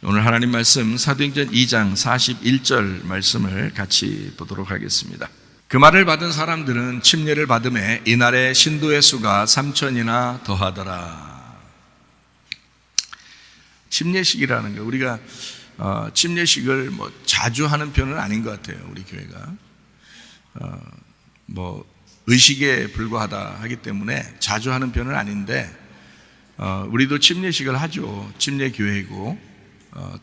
오늘 하나님 말씀 사도행전 2장 41절 말씀을 같이 보도록 하겠습니다. 그 말을 받은 사람들은 침례를 받음에 이날의 신도의 수가 3,000이나 더하더라. 침례식이라는 거, 우리가 침례식을 자주 하는 편은 아닌 것 같아요. 우리 교회가 의식에 불과하다 하기 때문에 자주 하는 편은 아닌데, 우리도 침례식을 하죠. 침례교회이고,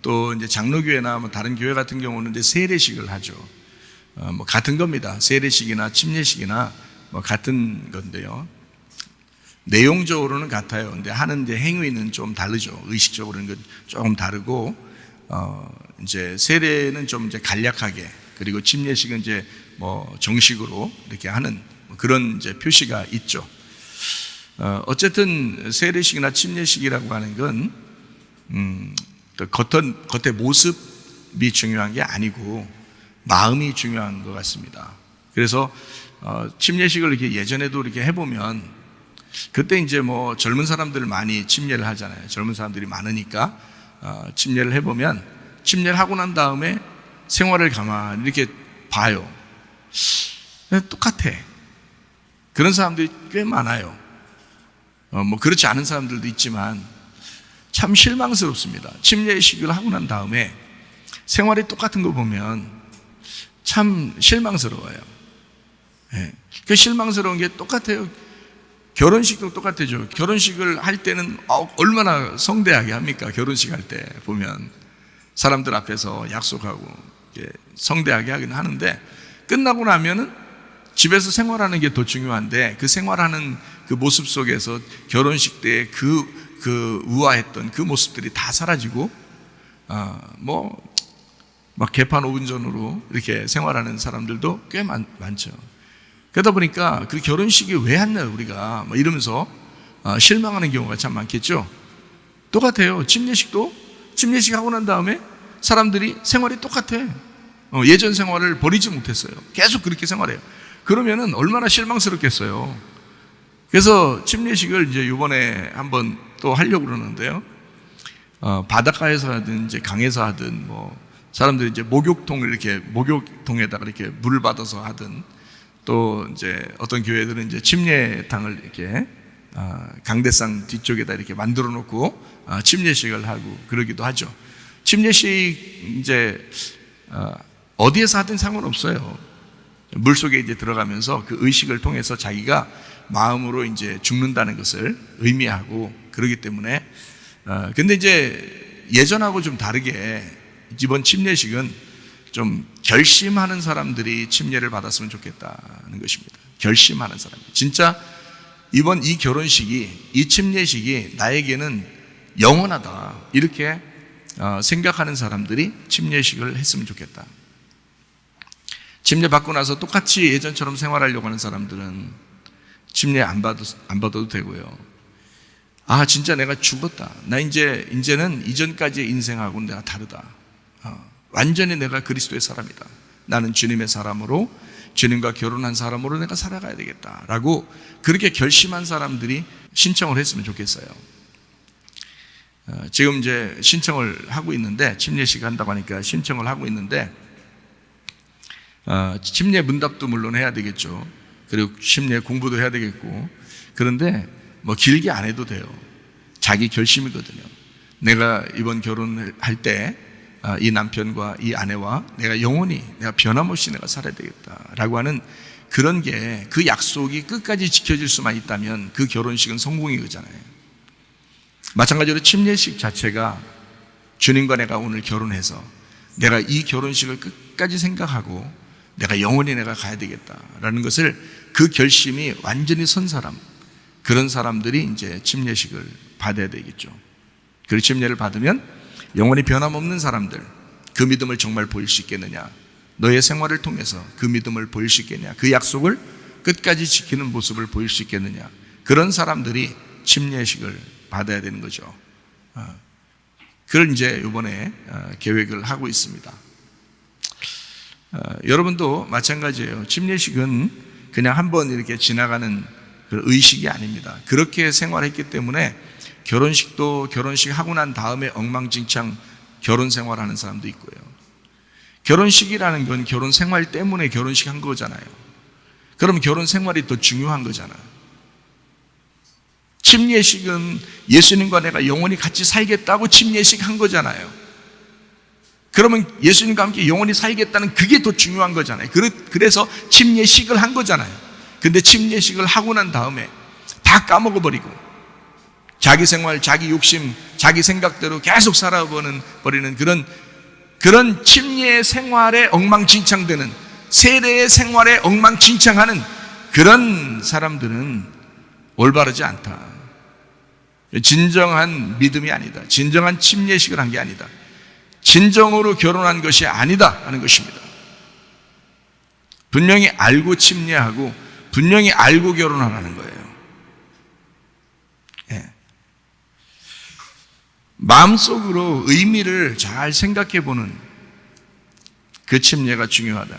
또 이제 장로교회나 다른 교회 같은 경우는 이제 세례식을 하죠. 같은 겁니다. 세례식이나 침례식이나 같은 건데요. 내용적으로는 같아요. 근데 하는 이제 행위는 좀 다르죠. 의식적으로는 조금 다르고, 이제 세례는 좀 이제 간략하게, 그리고 침례식은 이제 정식으로 이렇게 하는 그런 이제 표시가 있죠. 어쨌든 세례식이나 침례식이라고 하는 건 겉의 모습이 중요한 게 아니고 마음이 중요한 것 같습니다. 그래서 침례식을 이렇게 예전에도 이렇게 해보면, 그때 이제 젊은 사람들 많이 침례를 하잖아요. 젊은 사람들이 많으니까 침례를 해보면, 침례를 하고 난 다음에 생활을 가만히 이렇게 봐요. 똑같아. 그런 사람들이 꽤 많아요. 그렇지 않은 사람들도 있지만 참 실망스럽습니다. 침례식을 하고 난 다음에 생활이 똑같은 거 보면 참 실망스러워요. 그 실망스러운 게 똑같아요. 결혼식도 똑같아요. 결혼식을 할 때는 얼마나 성대하게 합니까? 결혼식 할 때 보면 사람들 앞에서 약속하고 성대하게 하긴 하는데, 끝나고 나면은 집에서 생활하는 게 더 중요한데, 그 생활하는 그 모습 속에서 결혼식 때 그 우아했던 그 모습들이 다 사라지고, 개판 5분 전으로 이렇게 생활하는 사람들도 꽤 많죠. 그러다 보니까 그 결혼식이 왜 왔나요, 우리가? 이러면서 실망하는 경우가 참 많겠죠. 똑같아요. 침례식도 침례식 하고 난 다음에 사람들이 생활이 똑같아. 예전 생활을 버리지 못했어요. 계속 그렇게 생활해요. 그러면은 얼마나 실망스럽겠어요. 그래서 침례식을 이제 이번에 한번 또 하려고 그러는데요. 바닷가에서 하든 이제 강에서 하든 사람들이 이제 목욕통에다가 이렇게 물을 받아서 하든, 또 이제 어떤 교회들은 이제 침례탕을 이렇게 강대상 뒤쪽에다 이렇게 만들어 놓고 침례식을 하고 그러기도 하죠. 침례식 이제 어디에서 하든 상관없어요. 물속에 이제 들어가면서 그 의식을 통해서 자기가 마음으로 이제 죽는다는 것을 의미하고 그러기 때문에, 근데 이제 예전하고 좀 다르게 이번 침례식은 좀 결심하는 사람들이 침례를 받았으면 좋겠다는 것입니다. 결심하는 사람이 진짜 이번 이 결혼식이, 이 침례식이 나에게는 영원하다, 이렇게 생각하는 사람들이 침례식을 했으면 좋겠다. 침례 받고 나서 똑같이 예전처럼 생활하려고 하는 사람들은 침례 안 받아도 되고요. 진짜 내가 죽었다. 나 이제는 이전까지의 인생하고는 내가 다르다. 완전히 내가 그리스도의 사람이다. 나는 주님의 사람으로, 주님과 결혼한 사람으로 내가 살아가야 되겠다 라고 그렇게 결심한 사람들이 신청을 했으면 좋겠어요. 지금 이제 신청을 하고 있는데, 침례식 한다고 하니까 신청을 하고 있는데, 침례 문답도 물론 해야 되겠죠. 그리고 침례 공부도 해야 되겠고, 그런데 길게 안 해도 돼요. 자기 결심이거든요. 내가 이번 결혼을 할 때 이 남편과 이 아내와 내가 영원히, 내가 변함없이 내가 살아야 되겠다라고 하는 그런 게, 그 약속이 끝까지 지켜질 수만 있다면 그 결혼식은 성공인 거잖아요. 마찬가지로 침례식 자체가 주님과 내가 오늘 결혼해서 내가 이 결혼식을 끝까지 생각하고 내가 영원히 내가 가야 되겠다라는 것을, 그 결심이 완전히 선 사람, 그런 사람들이 이제 침례식을 받아야 되겠죠. 그 침례를 받으면 영원히 변함없는 사람들, 그 믿음을 정말 보일 수 있겠느냐, 너의 생활을 통해서 그 믿음을 보일 수 있겠느냐, 그 약속을 끝까지 지키는 모습을 보일 수 있겠느냐, 그런 사람들이 침례식을 받아야 되는 거죠. 그걸 이제 이번에 계획을 하고 있습니다. 여러분도 마찬가지예요. 침례식은 그냥 한번 이렇게 지나가는 그 의식이 아닙니다. 그렇게 생활했기 때문에 결혼식도 결혼식 하고 난 다음에 엉망진창 결혼 생활하는 사람도 있고요. 결혼식이라는 건 결혼 생활 때문에 결혼식 한 거잖아요. 그럼 결혼 생활이 더 중요한 거잖아요. 침례식은 예수님과 내가 영원히 같이 살겠다고 침례식 한 거잖아요. 그러면 예수님과 함께 영원히 살겠다는 그게 더 중요한 거잖아요. 그래서 침례식을 한 거잖아요. 근데 침례식을 하고 난 다음에 다 까먹어버리고 자기 생활, 자기 욕심, 자기 생각대로 계속 살아버리는 그런 침례 생활에 엉망진창되는, 세례의 생활에 엉망진창하는 그런 사람들은 올바르지 않다. 진정한 믿음이 아니다. 진정한 침례식을 한 게 아니다. 진정으로 결혼한 것이 아니다 하는 것입니다. 분명히 알고 침례하고 분명히 알고 결혼하라는 거예요. 예. 마음속으로 의미를 잘 생각해 보는 그 침례가 중요하다.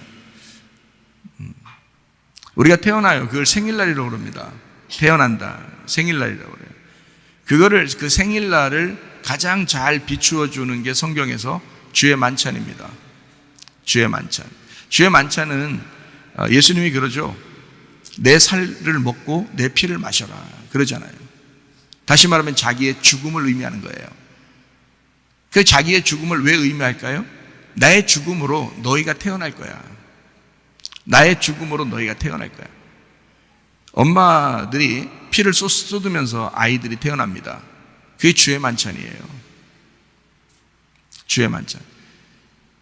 우리가 태어나요. 그걸 생일날이라고 그럽니다. 태어난다. 생일날이라고 그래요. 그 생일날을 가장 잘 비추어 주는 게 성경에서 주의 만찬입니다. 주의 만찬. 주의 만찬은 예수님이 그러죠. 내 살을 먹고 내 피를 마셔라. 그러잖아요. 다시 말하면 자기의 죽음을 의미하는 거예요. 그 자기의 죽음을 왜 의미할까요? 나의 죽음으로 너희가 태어날 거야. 나의 죽음으로 너희가 태어날 거야. 엄마들이 피를 쏟으면서 아이들이 태어납니다. 그게 주의 만찬이에요. 주의 만찬.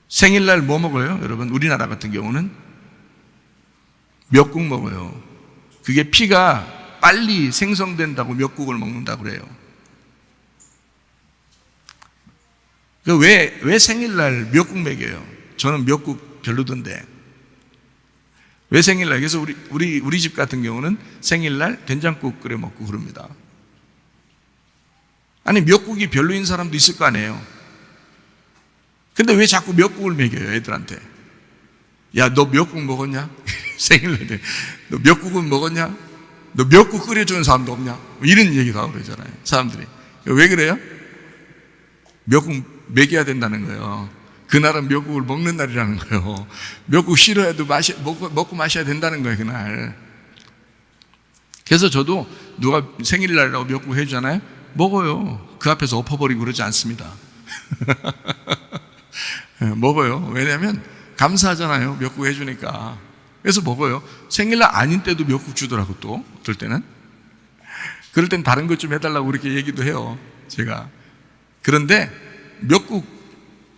생일날 뭐 먹어요? 여러분, 우리나라 같은 경우는 미역국 먹어요. 그게 피가 빨리 생성된다고 미역국을 먹는다고 그래요. 왜 생일날 미역국 먹여요? 저는 미역국 별로던데. 왜 생일날? 그래서 우리 집 같은 경우는 생일날 된장국 끓여 먹고 그럽니다. 아니, 미역국이 별로인 사람도 있을 거 아니에요. 근데 왜 자꾸 미역국을 먹여요, 애들한테? 야, 너 미역국 먹었냐? 생일날 때. 너 미역국은 먹었냐? 너 미역국 끓여주는 사람도 없냐? 뭐 이런 얘기도 하고 그러잖아요, 사람들이. 왜 그래요? 미역국 먹여야 된다는 거예요. 그날은 미역국을 먹는 날이라는 거예요. 미역국 싫어해도 먹고 마셔야 된다는 거예요, 그날. 그래서 저도 누가 생일날이라고 미역국 해주잖아요. 먹어요. 그 앞에서 엎어버리고 그러지 않습니다. 먹어요. 왜냐하면 감사하잖아요. 미역국 해주니까. 그래서 먹어요. 생일날 아닌 때도 미역국 주더라고, 또 어떨 때는. 그럴 땐 다른 것 좀 해달라고 그렇게 얘기도 해요, 제가. 그런데 미역국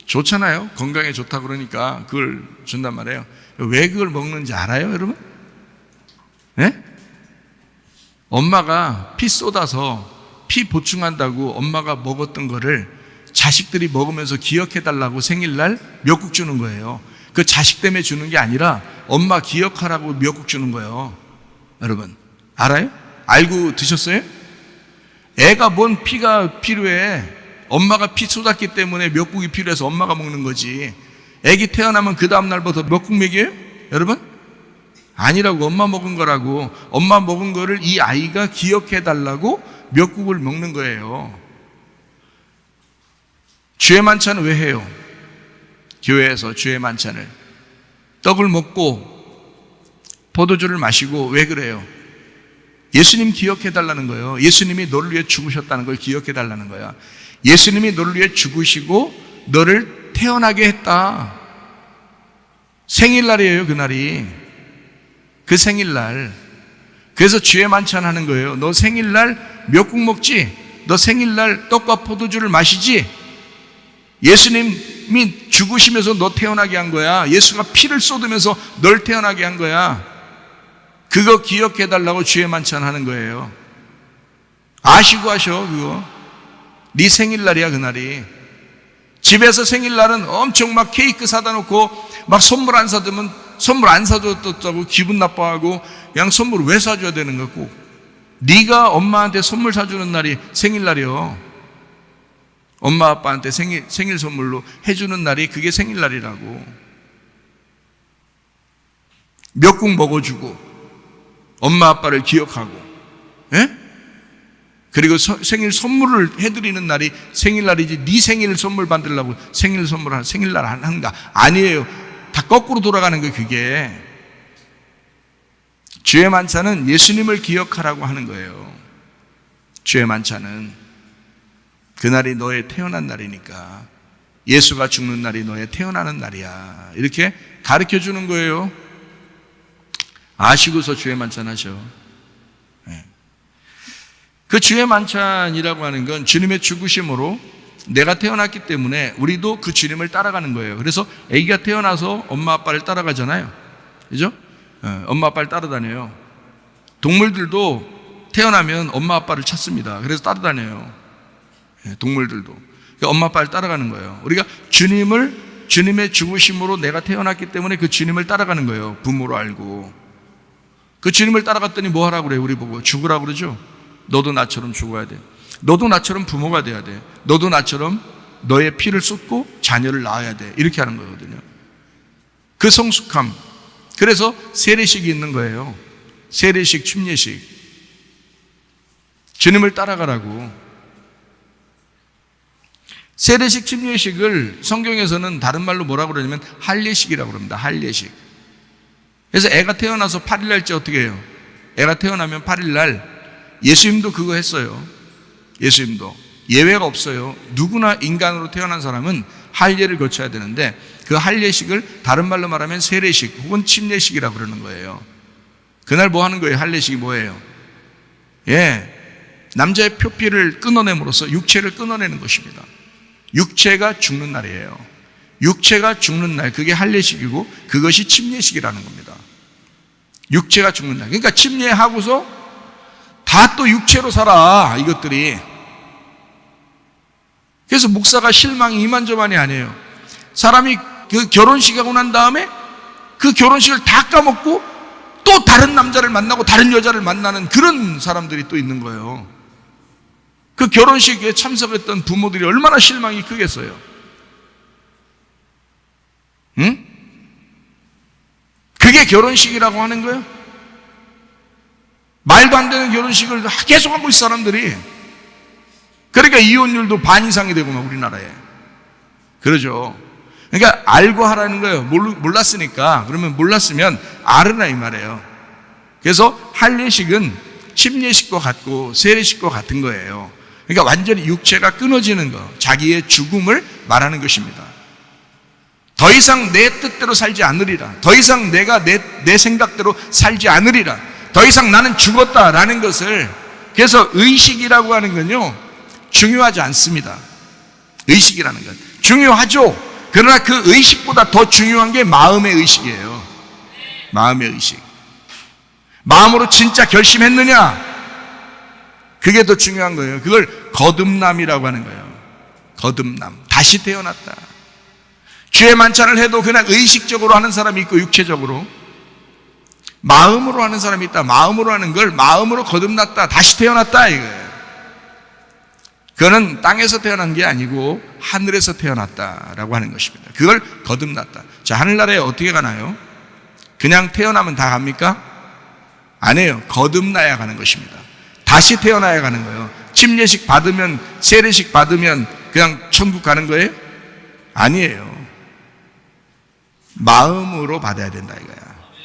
좋잖아요. 건강에 좋다 그러니까 그걸 준단 말이에요. 왜 그걸 먹는지 알아요, 여러분? 네? 엄마가 피 쏟아서 피 보충한다고 엄마가 먹었던 거를 자식들이 먹으면서 기억해달라고 생일날 미역국 주는 거예요. 그 자식 때문에 주는 게 아니라 엄마 기억하라고 미역국 주는 거예요. 여러분, 알아요? 알고 드셨어요? 애가 뭔 피가 필요해? 엄마가 피 쏟았기 때문에 미역국이 필요해서 엄마가 먹는 거지. 애기 태어나면 그 다음 날부터 미역국 먹여요? 여러분? 아니라고. 엄마 먹은 거라고. 엄마 먹은 거를 이 아이가 기억해달라고 미역국을 먹는 거예요. 주의 만찬은 왜 해요? 교회에서 주의 만찬을 떡을 먹고 포도주를 마시고 왜 그래요? 예수님 기억해달라는 거예요. 예수님이 너를 위해 죽으셨다는 걸 기억해달라는 거야. 예수님이 너를 위해 죽으시고 너를 태어나게 했다. 생일날이에요, 그날이. 그 생일날. 그래서 주의 만찬 하는 거예요. 너 생일날 미역국 먹지? 너 생일날 떡과 포도주를 마시지? 예수님이 죽으시면서 너 태어나게 한 거야. 예수가 피를 쏟으면서 널 태어나게 한 거야. 그거 기억해달라고 주의 만찬 하는 거예요. 아시고 하셔, 그거. 네 생일날이야, 그날이. 집에서 생일날은 엄청 막 케이크 사다 놓고 막 선물 안 사주면 선물 안 사줬다고 기분 나빠하고 그냥 선물 왜 사줘야 되는 거고. 네가 엄마한테 선물 사주는 날이 생일날이요. 엄마 아빠한테 생일 선물로 해주는 날이 그게 생일날이라고. 미역국 먹어주고 엄마 아빠를 기억하고. 예? 그리고 생일 선물을 해드리는 날이 생일날이지 네 생일 선물 받으려고 생일날 하는가? 아니에요. 다 거꾸로 돌아가는 거예요. 그게 주의 만찬은 예수님을 기억하라고 하는 거예요. 주의 만찬은 그날이 너의 태어난 날이니까, 예수가 죽는 날이 너의 태어나는 날이야, 이렇게 가르쳐 주는 거예요. 아시고서 주의 만찬 하셔. 그 주의 만찬이라고 하는 건 주님의 죽으심으로 내가 태어났기 때문에 우리도 그 주님을 따라가는 거예요. 그래서 아기가 태어나서 엄마 아빠를 따라가잖아요. 그죠? 엄마 아빠를 따라다녀요. 동물들도 태어나면 엄마 아빠를 찾습니다. 그래서 따라다녀요. 동물들도. 그러니까 엄마 아빠를 따라가는 거예요. 우리가 주님의 죽으심으로 내가 태어났기 때문에 그 주님을 따라가는 거예요. 부모로 알고. 그 주님을 따라갔더니 뭐 하라고 그래요? 우리 보고 죽으라고 그러죠? 너도 나처럼 죽어야 돼. 너도 나처럼 부모가 돼야 돼. 너도 나처럼 너의 피를 쏟고 자녀를 낳아야 돼. 이렇게 하는 거거든요. 그 성숙함. 그래서 세례식이 있는 거예요. 세례식, 침례식. 주님을 따라가라고. 세례식, 침례식을 성경에서는 다른 말로 뭐라고 그러냐면 할례식이라고 그럽니다. 할례식. 그래서 애가 태어나서 8일날째 어떻게 해요? 애가 태어나면 8일날 예수님도 그거 했어요. 예수님도 예외가 없어요. 누구나 인간으로 태어난 사람은 할례를 거쳐야 되는데 그 할례식을 다른 말로 말하면 세례식 혹은 침례식이라고 그러는 거예요. 그날 뭐 하는 거예요? 할례식이 뭐예요? 남자의 표피를 끊어냄으로써 육체를 끊어내는 것입니다. 육체가 죽는 날이에요. 육체가 죽는 날, 그게 할례식이고 그것이 침례식이라는 겁니다. 육체가 죽는 날. 그러니까 침례하고서 다 또 육체로 살아, 이것들이. 그래서 목사가 실망이 이만저만이 아니에요. 사람이 그 결혼식하고 난 다음에 그 결혼식을 다 까먹고 또 다른 남자를 만나고 다른 여자를 만나는 그런 사람들이 또 있는 거예요. 그 결혼식에 참석했던 부모들이 얼마나 실망이 크겠어요. 응? 그게 결혼식이라고 하는 거예요? 말도 안 되는 결혼식을 계속 하고 있어, 사람들이. 그러니까 이혼율도 반 이상이 되고 막 우리나라에. 그러죠. 그러니까 알고 하라는 거예요. 몰랐으니까. 그러면 몰랐으면 알으라 이 말이에요. 그래서 할례식은 침례식과 같고 세례식과 같은 거예요. 그러니까 완전히 육체가 끊어지는 거, 자기의 죽음을 말하는 것입니다. 더 이상 내 뜻대로 살지 않으리라. 더 이상 내가 내 생각대로 살지 않으리라. 더 이상 나는 죽었다라는 것을. 그래서 의식이라고 하는 건요, 중요하지 않습니다. 의식이라는 건 중요하죠. 그러나 그 의식보다 더 중요한 게 마음의 의식이에요. 마음의 의식. 마음으로 진짜 결심했느냐, 그게 더 중요한 거예요. 그걸 거듭남이라고 하는 거예요. 거듭남. 다시 태어났다. 주의 만찬을 해도 그냥 의식적으로 하는 사람이 있고 육체적으로, 마음으로 하는 사람이 있다. 마음으로 하는 걸 마음으로 거듭났다, 다시 태어났다, 이거예요. 그거는 땅에서 태어난 게 아니고 하늘에서 태어났다라고 하는 것입니다. 그걸 거듭났다. 자, 하늘나라에 어떻게 가나요? 그냥 태어나면 다 갑니까? 아니에요. 거듭나야 가는 것입니다. 다시 태어나야 가는 거예요. 침례식 받으면, 세례식 받으면 그냥 천국 가는 거예요? 아니에요. 마음으로 받아야 된다 이거야.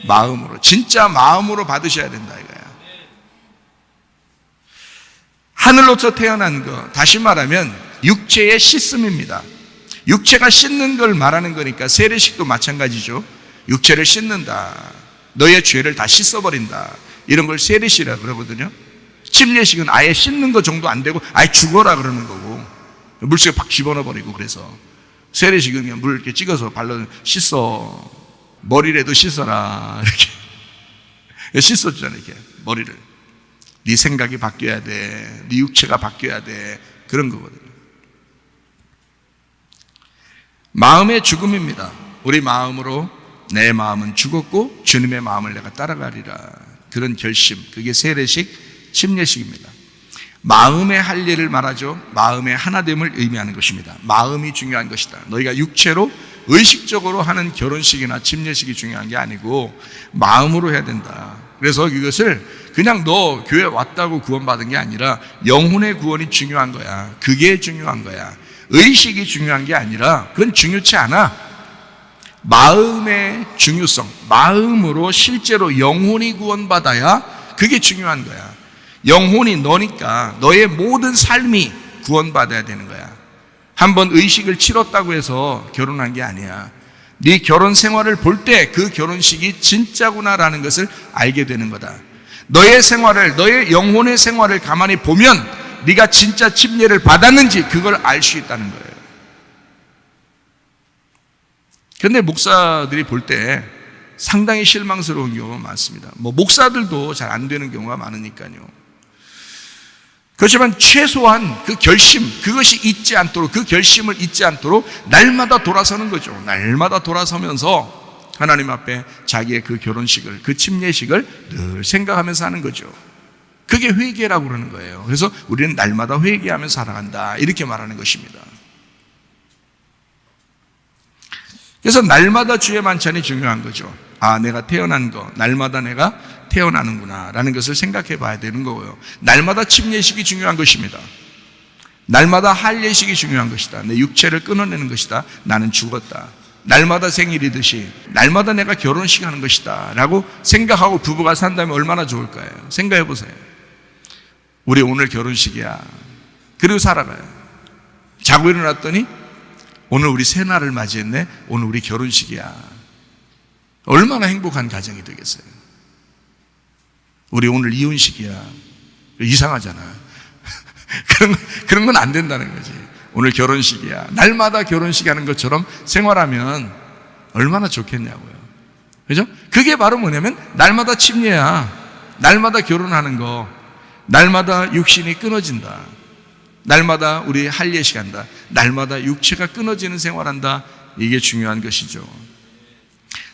마음으로, 진짜 마음으로 받으셔야 된다 이거야. 하늘로서 태어난 거, 다시 말하면 육체의 씻음입니다. 육체가 씻는 걸 말하는 거니까 세례식도 마찬가지죠. 육체를 씻는다, 너의 죄를 다 씻어버린다, 이런 걸 세례식이라고 그러거든요. 침례식은 아예 씻는 거 정도 안 되고 아예 죽어라 그러는 거고, 물속에 팍 집어넣어버리고. 그래서 세례식은 그냥 물 이렇게 찍어서 발로 씻어, 머리라도 씻어라, 이렇게 씻어주잖아요. 이렇게 머리를. 네 생각이 바뀌어야 돼, 네 육체가 바뀌어야 돼, 그런 거거든요. 마음의 죽음입니다. 우리 마음으로 내 마음은 죽었고 주님의 마음을 내가 따라가리라, 그런 결심, 그게 세례식, 침례식입니다. 마음의 할례를 말하죠. 마음의 하나됨을 의미하는 것입니다. 마음이 중요한 것이다. 너희가 육체로 의식적으로 하는 결혼식이나 침례식이 중요한 게 아니고 마음으로 해야 된다. 그래서 이것을 그냥 너 교회 왔다고 구원받은 게 아니라 영혼의 구원이 중요한 거야. 그게 중요한 거야. 의식이 중요한 게 아니라 그건 중요치 않아. 마음의 중요성, 마음으로 실제로 영혼이 구원받아야 그게 중요한 거야. 영혼이 너니까 너의 모든 삶이 구원받아야 되는 거야. 한번 의식을 치렀다고 해서 결혼한 게 아니야. 네 결혼 생활을 볼 때 그 결혼식이 진짜구나라는 것을 알게 되는 거다. 너의 생활을, 너의 영혼의 생활을 가만히 보면 네가 진짜 침례를 받았는지 그걸 알 수 있다는 거예요. 그런데 목사들이 볼 때 상당히 실망스러운 경우가 많습니다. 목사들도 잘 안 되는 경우가 많으니까요. 그렇지만 최소한 그 결심, 그것이 잊지 않도록, 그 결심을 잊지 않도록 날마다 돌아서는 거죠. 날마다 돌아서면서 하나님 앞에 자기의 그 결혼식을, 그 침례식을 늘 생각하면서 하는 거죠. 그게 회개라고 그러는 거예요. 그래서 우리는 날마다 회개하면서 살아간다, 이렇게 말하는 것입니다. 그래서 날마다 주의 만찬이 중요한 거죠. 아, 내가 태어난 거, 날마다 내가 태어나는구나 라는 것을 생각해 봐야 되는 거고요. 날마다 침례식이 중요한 것입니다. 날마다 할례식이 중요한 것이다. 내 육체를 끊어내는 것이다. 나는 죽었다. 날마다 생일이듯이 날마다 내가 결혼식 하는 것이다 라고 생각하고 부부가 산다면 얼마나 좋을까요? 생각해 보세요. 우리 오늘 결혼식이야. 그리고 살아가요. 자고 일어났더니 오늘 우리 새날을 맞이했네. 오늘 우리 결혼식이야. 얼마나 행복한 가정이 되겠어요. 우리 오늘 이혼식이야. 이상하잖아. 그런 건 안 된다는 거지. 오늘 결혼식이야. 날마다 결혼식 하는 것처럼 생활하면 얼마나 좋겠냐고요. 그죠? 그게 바로 뭐냐면 날마다 침례야. 날마다 결혼하는 거. 날마다 육신이 끊어진다. 날마다 우리 할례식 한다. 날마다 육체가 끊어지는 생활한다. 이게 중요한 것이죠.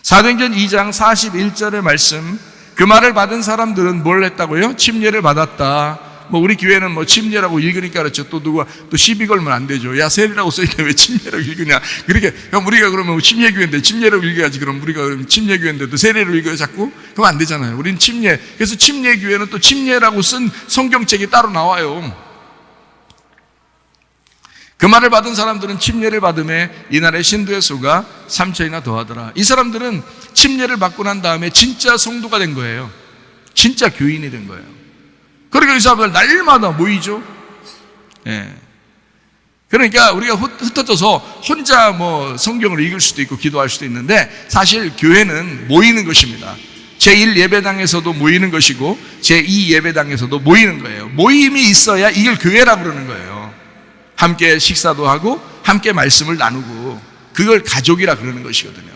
사도행전 2장 41절의 말씀, 그 말을 받은 사람들은 뭘 했다고요? 침례를 받았다. 우리 교회는 침례라고 읽으니까 그렇죠. 또 누가 또 시비 걸면 안 되죠. 야, 세례라고 써있는데 왜 침례라고 읽으냐. 그렇게, 그럼 우리가 그러면 침례교회인데 침례라고 읽어야지. 그럼 우리가 그럼 침례교회인데 또 세례로 읽어야 자꾸? 그럼 안 되잖아요. 우리는 침례. 그래서 침례교회는 또 침례라고 쓴 성경책이 따로 나와요. 그 말을 받은 사람들은 침례를 받음에 이날의 신도의 수가 3천이나 더하더라. 이 사람들은 침례를 받고 난 다음에 진짜 성도가 된 거예요. 진짜 교인이 된 거예요. 그러니까 이 사람들 날마다 모이죠. 예. 그러니까 우리가 흩어져서 혼자 성경을 읽을 수도 있고 기도할 수도 있는데 사실 교회는 모이는 것입니다. 제1 예배당에서도 모이는 것이고 제2 예배당에서도 모이는 거예요. 모임이 있어야 이걸 교회라고 그러는 거예요. 함께 식사도 하고 함께 말씀을 나누고 그걸 가족이라 그러는 것이거든요.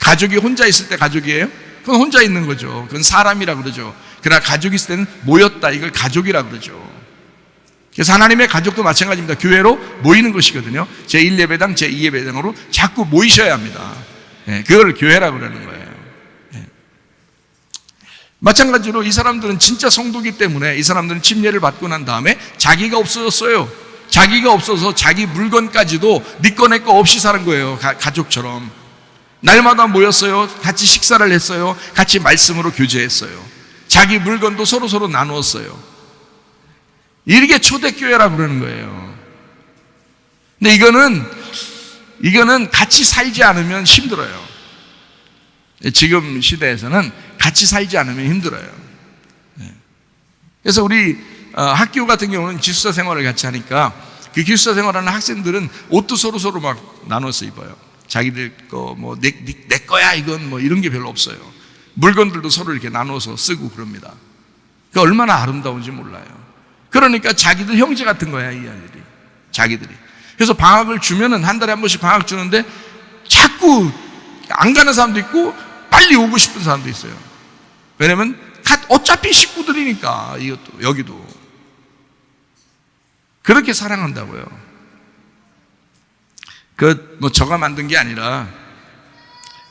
가족이 혼자 있을 때 가족이에요? 그건 혼자 있는 거죠. 그건 사람이라 그러죠. 그러나 가족이 있을 때는 모였다. 이걸 가족이라 그러죠. 그래서 하나님의 가족도 마찬가지입니다. 교회로 모이는 것이거든요. 제1예배당, 제2예배당으로 자꾸 모이셔야 합니다. 그걸 교회라 그러는 거예요. 마찬가지로 이 사람들은 진짜 성도기 때문에 이 사람들은 침례를 받고 난 다음에 자기가 없어졌어요. 자기가 없어서 자기 물건까지도 네 거 내 거 없이 사는 거예요. 가족처럼. 날마다 모였어요. 같이 식사를 했어요. 같이 말씀으로 교제했어요. 자기 물건도 서로 나누었어요. 이게 초대교회라고 그러는 거예요. 근데 이거는 같이 살지 않으면 힘들어요. 지금 시대에서는 같이 살지 않으면 힘들어요. 그래서 우리 학교 같은 경우는 기숙사 생활을 같이 하니까 그 기숙사 생활하는 학생들은 옷도 서로 막 나눠서 입어요. 자기들 거 내 거야 이건 이런 게 별로 없어요. 물건들도 서로 이렇게 나눠서 쓰고 그럽니다. 그러니까 얼마나 아름다운지 몰라요. 그러니까 자기들 형제 같은 거야, 이 아이들이. 자기들이. 그래서 방학을 주면은 한 달에 한 번씩 방학 주는데 자꾸 안 가는 사람도 있고 빨리 오고 싶은 사람도 있어요. 왜냐면 어차피 식구들이니까 이것도 여기도 그렇게 사랑한다고요. 저가 만든 게 아니라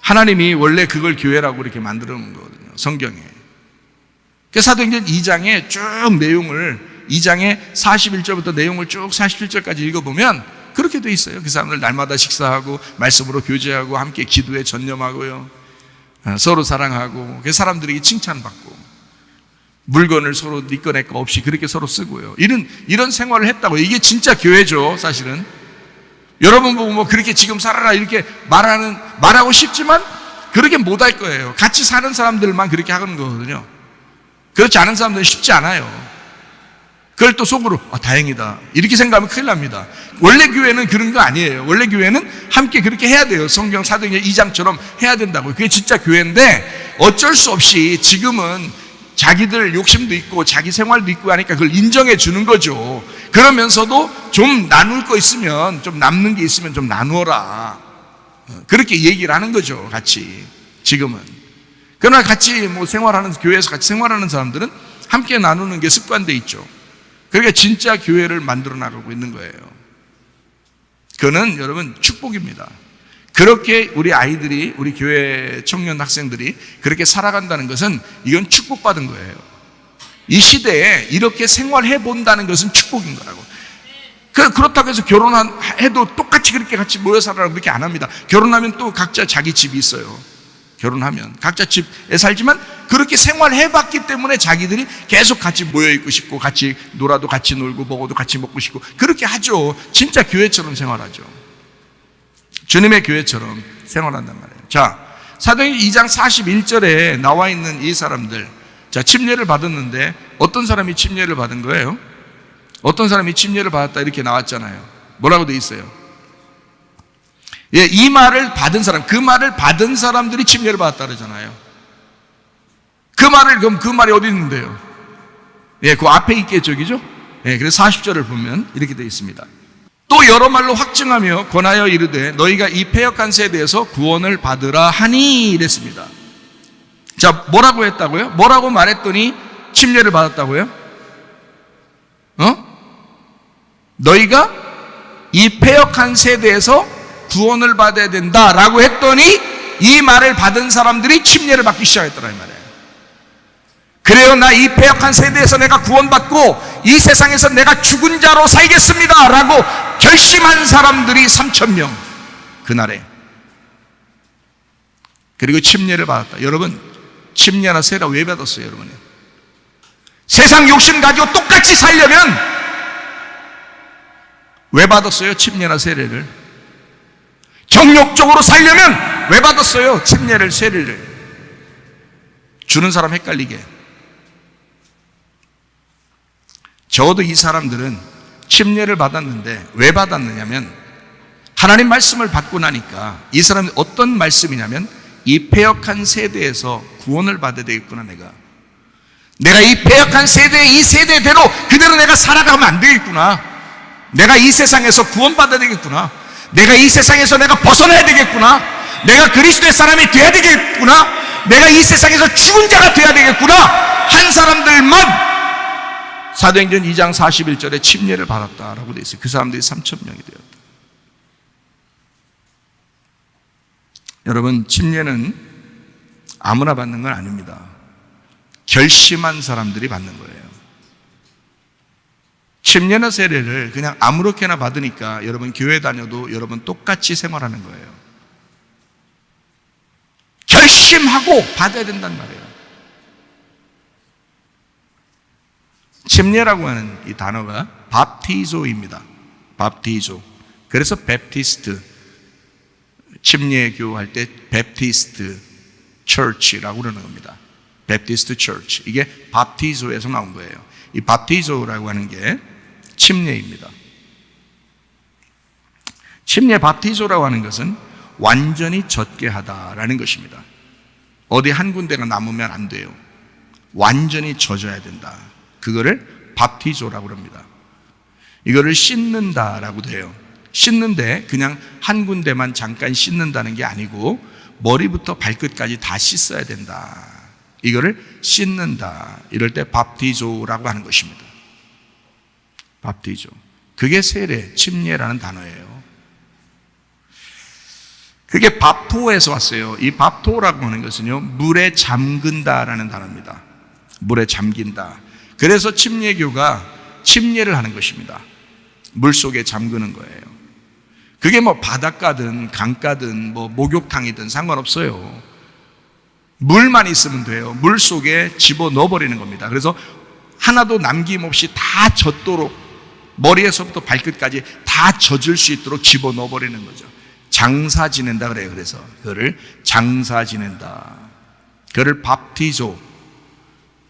하나님이 원래 그걸 교회라고 이렇게 만들어 놓은 거거든요. 성경에. 사도행전 2장에 쭉 내용을 2장에 41절부터 내용을 쭉 47절까지 읽어보면 그렇게 돼 있어요. 그 사람들 날마다 식사하고 말씀으로 교제하고 함께 기도에 전념하고요. 서로 사랑하고 그 사람들에게 칭찬받고 물건을 서로 네 거 내 거 없이 그렇게 서로 쓰고요. 이런 생활을 했다고. 이게 진짜 교회죠, 사실은. 여러분 보고 뭐 그렇게 지금 살아라 이렇게 말하고 싶지만 그렇게 못할 거예요. 같이 사는 사람들만 그렇게 하는 거거든요. 그렇지 않은 사람들은 쉽지 않아요. 그걸 또 속으로 다행이다 이렇게 생각하면 큰일 납니다. 원래 교회는 그런 거 아니에요. 원래 교회는 함께 그렇게 해야 돼요. 성경 사도행전 2장처럼 해야 된다고. 그게 진짜 교회인데 어쩔 수 없이 지금은 자기들 욕심도 있고 자기 생활도 있고 하니까 그걸 인정해 주는 거죠. 그러면서도 좀 나눌 거 있으면, 좀 남는 게 있으면 좀 나누어라, 그렇게 얘기를 하는 거죠, 같이. 지금은. 그러나 같이 뭐 생활하는, 교회에서 같이 생활하는 사람들은 함께 나누는 게 습관돼 있죠. 그러니까 진짜 교회를 만들어 나가고 있는 거예요. 그는 여러분 축복입니다. 그렇게 우리 아이들이, 우리 교회 청년 학생들이 그렇게 살아간다는 것은 이건 축복받은 거예요. 이 시대에 이렇게 생활해 본다는 것은 축복인 거라고. 그렇다고 해서 결혼해도 똑같이 그렇게 같이 모여 살아라고 그렇게 안 합니다. 결혼하면 또 각자 자기 집이 있어요. 결혼하면 각자 집에 살지만 그렇게 생활해 봤기 때문에 자기들이 계속 같이 모여 있고 싶고 같이 놀아도 같이 놀고 먹어도 같이 먹고 싶고 그렇게 하죠. 진짜 교회처럼 생활하죠. 주님의 교회처럼 생활한단 말이에요. 자, 사도행전 2장 41절에 나와 있는 이 사람들, 자, 침례를 받았는데 어떤 사람이 침례를 받은 거예요? 어떤 사람이 침례를 받았다 이렇게 나왔잖아요. 뭐라고 돼 있어요? 예, 이 말을 받은 사람, 그 말을 받은 사람들이 침례를 받았다 그러잖아요. 그럼 그 말이 어디 있는데요? 예, 그 앞에 있겠죠, 그죠? 예, 그래서 40절을 보면 이렇게 돼 있습니다. 또 여러 말로 확증하며 권하여 이르되 너희가 이 패역한 세대에서 구원을 받으라 하니 이랬습니다. 자, 뭐라고 했다고요? 뭐라고 말했더니 침례를 받았다고요? 너희가 이 패역한 세대에서 구원을 받아야 된다라고 했더니 이 말을 받은 사람들이 침례를 받기 시작했더라 이 말이에요. 그래요, 나 이 패역한 세대에서 내가 구원받고 이 세상에서 내가 죽은 자로 살겠습니다 라고 결심한 사람들이 3,000명 그날에. 그리고 침례를 받았다. 여러분, 침례나 세례 왜 받았어요, 여러분? 세상 욕심 가지고 똑같이 살려면 왜 받았어요, 침례나 세례를? 정욕적으로 살려면 왜 받았어요, 침례를, 세례를? 주는 사람 헷갈리게. 적어도 이 사람들은 침례를 받았는데 왜 받았느냐면 하나님 말씀을 받고 나니까 이 사람이 어떤 말씀이냐면 이 패역한 세대에서 구원을 받아야 되겠구나. 내가 이 패역한 세대의 이 세대대로 그대로 내가 살아가면 안 되겠구나. 내가 이 세상에서 구원받아야 되겠구나. 내가 이 세상에서 내가 벗어나야 되겠구나. 내가 그리스도의 사람이 돼야 되겠구나. 내가 이 세상에서 죽은 자가 돼야 되겠구나 한 사람들만 사도행전 2장 41절에 침례를 받았다라고 되어 있어요. 그 사람들이 3,000명이 되었다. 여러분, 침례는 아무나 받는 건 아닙니다. 결심한 사람들이 받는 거예요. 침례나 세례를 그냥 아무렇게나 받으니까 여러분 교회 다녀도 여러분 똑같이 생활하는 거예요. 결심하고 받아야 된단 말이에요. 침례라고 하는 이 단어가 밥티조입니다. 밥티조. 그래서 베프티스트, 침례교 할 때 베프티스트 처치라고 그러는 겁니다. 베프티스트 처치. 이게 밥티조에서 나온 거예요. 이 밥티조라고 하는 게 침례입니다. 침례 밥티조라고 하는 것은 완전히 젖게 하다라는 것입니다. 어디 한 군데가 남으면 안 돼요. 완전히 젖어야 된다. 그거를 밥티조라고 합니다. 이거를 씻는다라고도 해요. 씻는데 그냥 한 군데만 잠깐 씻는다는 게 아니고 머리부터 발끝까지 다 씻어야 된다. 이거를 씻는다. 이럴 때 밥티조라고 하는 것입니다. 밥티조. 그게 세례, 침례라는 단어예요. 그게 밥토에서 왔어요. 이 밥토라고 하는 것은요, 물에 잠근다라는 단어입니다. 물에 잠긴다. 그래서 침례교가 침례를 하는 것입니다. 물 속에 잠그는 거예요. 그게 뭐 바닷가든 강가든 뭐 목욕탕이든 상관없어요. 물만 있으면 돼요. 물 속에 집어넣어버리는 겁니다. 그래서 하나도 남김없이 다 젖도록, 머리에서부터 발끝까지 다 젖을 수 있도록 집어넣어버리는 거죠. 장사 지낸다 그래요. 그래서 그거를 장사 지낸다. 그거를 밥티조,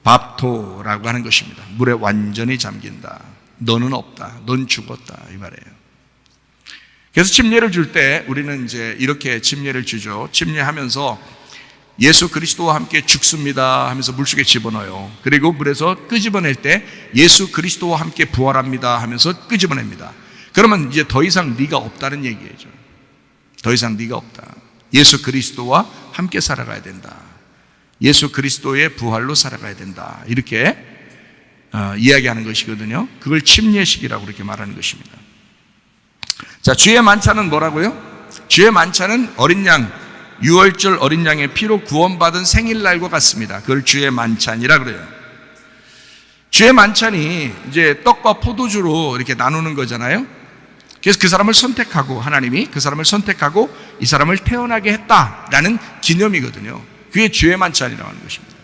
밥토라고 하는 것입니다. 물에 완전히 잠긴다. 너는 없다. 넌 죽었다. 이 말이에요. 그래서 침례를 줄 때 우리는 이제 이렇게 침례를 주죠. 침례하면서 예수 그리스도와 함께 죽습니다 하면서 물속에 집어넣어요. 그리고 물에서 끄집어낼 때 예수 그리스도와 함께 부활합니다 하면서 끄집어냅니다. 그러면 이제 더 이상 네가 없다는 얘기죠. 더 이상 네가 없다. 예수 그리스도와 함께 살아가야 된다. 예수 그리스도의 부활로 살아가야 된다. 이렇게 이야기하는 것이거든요. 그걸 침례식이라고 그렇게 말하는 것입니다. 자, 주의 만찬은 뭐라고요? 주의 만찬은 어린 양, 유월절 어린 양의 피로 구원받은 생일날과 같습니다. 그걸 주의 만찬이라 그래요. 주의 만찬이 이제 떡과 포도주로 이렇게 나누는 거잖아요. 그래서 그 사람을 선택하고, 하나님이 그 사람을 선택하고 이 사람을 태어나게 했다라는 기념이거든요. 그게 주의 만찬이라고 하는 것입니다.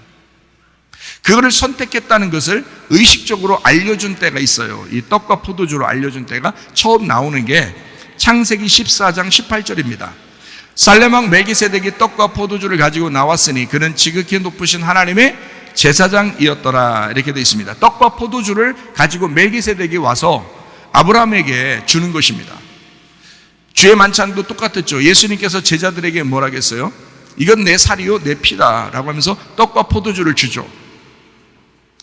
그거를 선택했다는 것을 의식적으로 알려준 때가 있어요. 이 떡과 포도주로 알려준 때가 처음 나오는 게 창세기 14장 18절입니다. 살렘왕 멜기세덱이 떡과 포도주를 가지고 나왔으니 그는 지극히 높으신 하나님의 제사장이었더라. 이렇게 되어 있습니다. 떡과 포도주를 가지고 멜기세덱이 와서 아브라함에게 주는 것입니다. 주의 만찬도 똑같았죠. 예수님께서 제자들에게 뭐라 했어요? 이건 내 살이요 내 피다 라고 하면서 떡과 포도주를 주죠.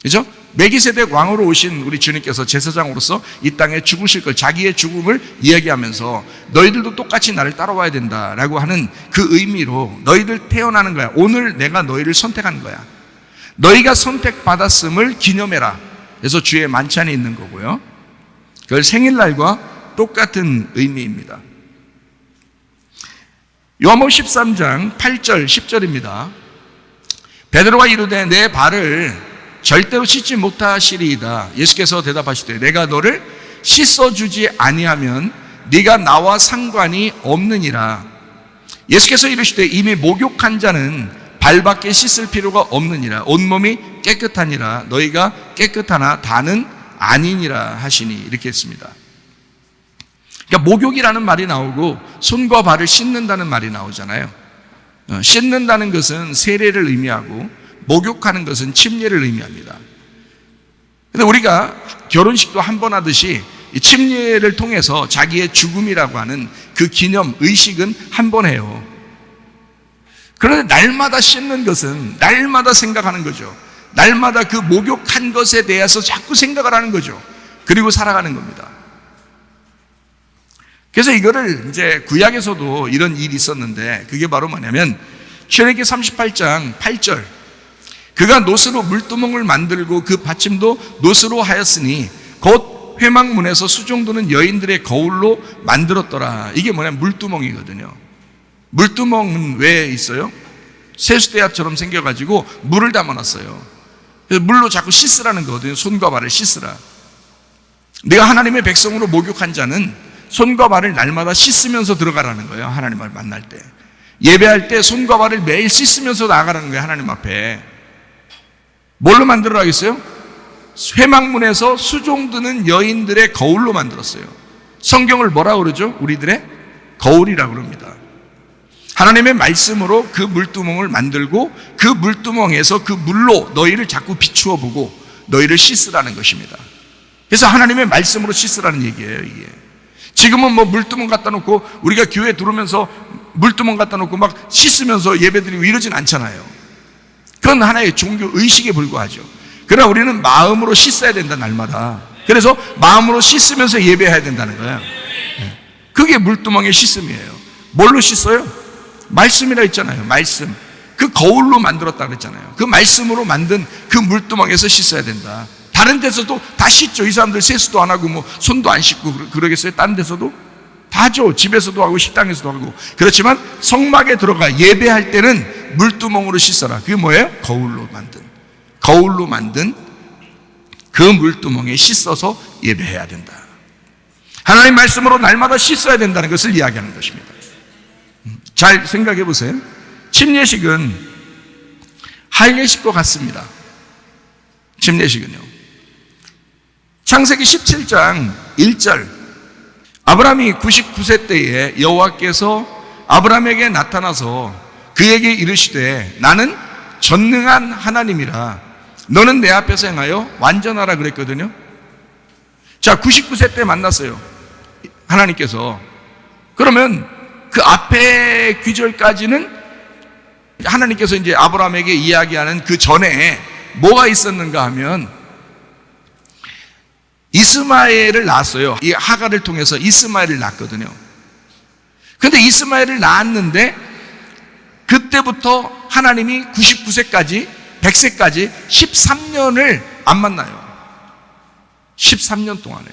그죠? 멜기세덱 왕으로 오신 우리 주님께서 제사장으로서 이 땅에 죽으실 걸, 자기의 죽음을 이야기하면서 너희들도 똑같이 나를 따라와야 된다라고 하는 그 의미로 너희들 태어나는 거야. 오늘 내가 너희를 선택한 거야. 너희가 선택받았음을 기념해라. 그래서 주의 만찬이 있는 거고요. 그걸 생일날과 똑같은 의미입니다. 요한복음 13장 8절 10절입니다. 베드로가 이르되 내 발을 절대로 씻지 못하시리이다. 예수께서 대답하시되 내가 너를 씻어주지 아니하면 네가 나와 상관이 없느니라. 예수께서 이르시되 이미 목욕한 자는 발밖에 씻을 필요가 없느니라. 온몸이 깨끗하니라. 너희가 깨끗하나 다는 아니니라 하시니. 이렇게 했습니다. 그러니까 목욕이라는 말이 나오고 손과 발을 씻는다는 말이 나오잖아요. 씻는다는 것은 세례를 의미하고 목욕하는 것은 침례를 의미합니다. 그런데 우리가 결혼식도 한 번 하듯이 이 침례를 통해서 자기의 죽음이라고 하는 그 기념 의식은 한 번 해요. 그런데 날마다 씻는 것은 날마다 생각하는 거죠. 날마다 그 목욕한 것에 대해서 자꾸 생각을 하는 거죠. 그리고 살아가는 겁니다. 그래서 이거를 이제 구약에서도 이런 일이 있었는데 그게 바로 뭐냐면 출애굽기 38장 8절 그가 놋으로 물두멍을 만들고 그 받침도 놋으로 하였으니 곧 회막문에서 수종드는 여인들의 거울로 만들었더라. 이게 뭐냐면 물두멍이거든요. 물두멍은 왜 있어요? 세수대야처럼 생겨가지고 물을 담아놨어요. 그래서 물로 자꾸 씻으라는 거거든요. 손과 발을 씻으라. 내가 하나님의 백성으로 목욕한 자는 손과 발을 날마다 씻으면서 들어가라는 거예요. 하나님을 만날 때. 예배할 때 손과 발을 매일 씻으면서 나가라는 거예요. 하나님 앞에. 뭘로 만들어라겠어요? 회막문에서 수종드는 여인들의 거울로 만들었어요. 성경을 뭐라고 그러죠? 우리들의 거울이라고 그럽니다. 하나님의 말씀으로 그 물두멍을 만들고 그 물두멍에서 그 물로 너희를 자꾸 비추어 보고 너희를 씻으라는 것입니다. 그래서 하나님의 말씀으로 씻으라는 얘기예요. 이게 지금은 뭐 물두멍 갖다 놓고 우리가 교회 들어오면서 물두멍 갖다 놓고 막 씻으면서 예배드리고 이러진 않잖아요. 그건 하나의 종교 의식에 불과하죠. 그러나 우리는 마음으로 씻어야 된다, 날마다. 그래서 마음으로 씻으면서 예배해야 된다는 거예요. 그게 물두멍의 씻음이에요. 뭘로 씻어요? 말씀이라 했잖아요. 말씀. 그 거울로 만들었다 그랬잖아요. 그 말씀으로 만든 그 물두멍에서 씻어야 된다. 다른 데서도 다 씻죠. 이 사람들 세수도 안 하고 뭐 손도 안 씻고 그러겠어요? 다른 데서도? 다 하죠. 집에서도 하고 식당에서도 하고. 그렇지만 성막에 들어가 예배할 때는 물두멍으로 씻어라. 그게 뭐예요? 거울로 만든 그 물두멍에 씻어서 예배해야 된다. 하나님 말씀으로 날마다 씻어야 된다는 것을 이야기하는 것입니다. 잘 생각해 보세요. 침례식은 할례식과 같습니다. 침례식은요. 창세기 17장 1절, 아브라함이 99세 때에 여호와께서 아브라함에게 나타나서 그에게 이르시되 나는 전능한 하나님이라 너는 내 앞에서 행하여 완전하라 그랬거든요. 자, 99세 때 만났어요, 하나님께서. 그러면 그 앞에 귀절까지는 하나님께서 이제 아브라함에게 이야기하는 그 전에 뭐가 있었는가 하면 이스마엘을 낳았어요. 이 하갈을 통해서 이스마엘을 낳았거든요. 근데 이스마엘을 낳았는데 그때부터 하나님이 99세까지 100세까지 13년을 안 만나요. 13년 동안에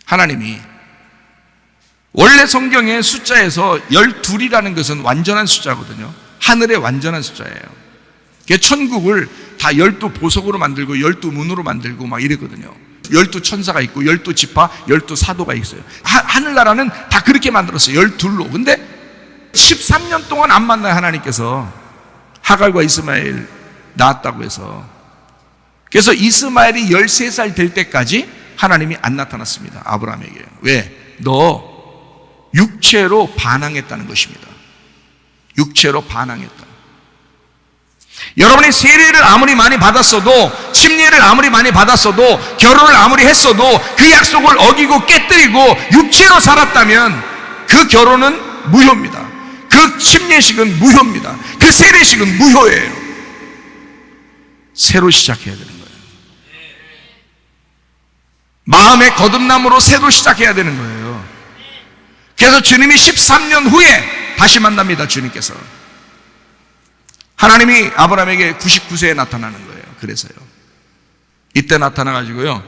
하나님이, 원래 성경의 숫자에서 12이라는 것은 완전한 숫자거든요. 하늘의 완전한 숫자예요. 천국을 다 12보석으로 만들고 12문으로 만들고 막 이랬거든요. 12천사가 있고 12지파 12사도가 있어요. 하늘나라는 다 그렇게 만들었어요. 12로. 근데 13년 동안 안 만나요, 하나님께서. 하갈과 이스마엘 낳았다고 해서. 그래서 이스마엘이 13살 될 때까지 하나님이 안 나타났습니다, 아브라함에게. 왜? 너 육체로 반항했다는 것입니다. 육체로 반항했다. 여러분이 세례를 아무리 많이 받았어도, 침례를 아무리 많이 받았어도, 결혼을 아무리 했어도 그 약속을 어기고 깨뜨리고 육체로 살았다면 그 결혼은 무효입니다. 그 침례식은 무효입니다. 그 세례식은 무효예요. 새로 시작해야 되는 거예요. 마음의 거듭남으로 새로 시작해야 되는 거예요. 그래서 주님이 13년 후에 다시 만납니다, 주님께서. 하나님이 아브라함에게 99세에 나타나는 거예요. 그래서요. 이때 나타나가지고요.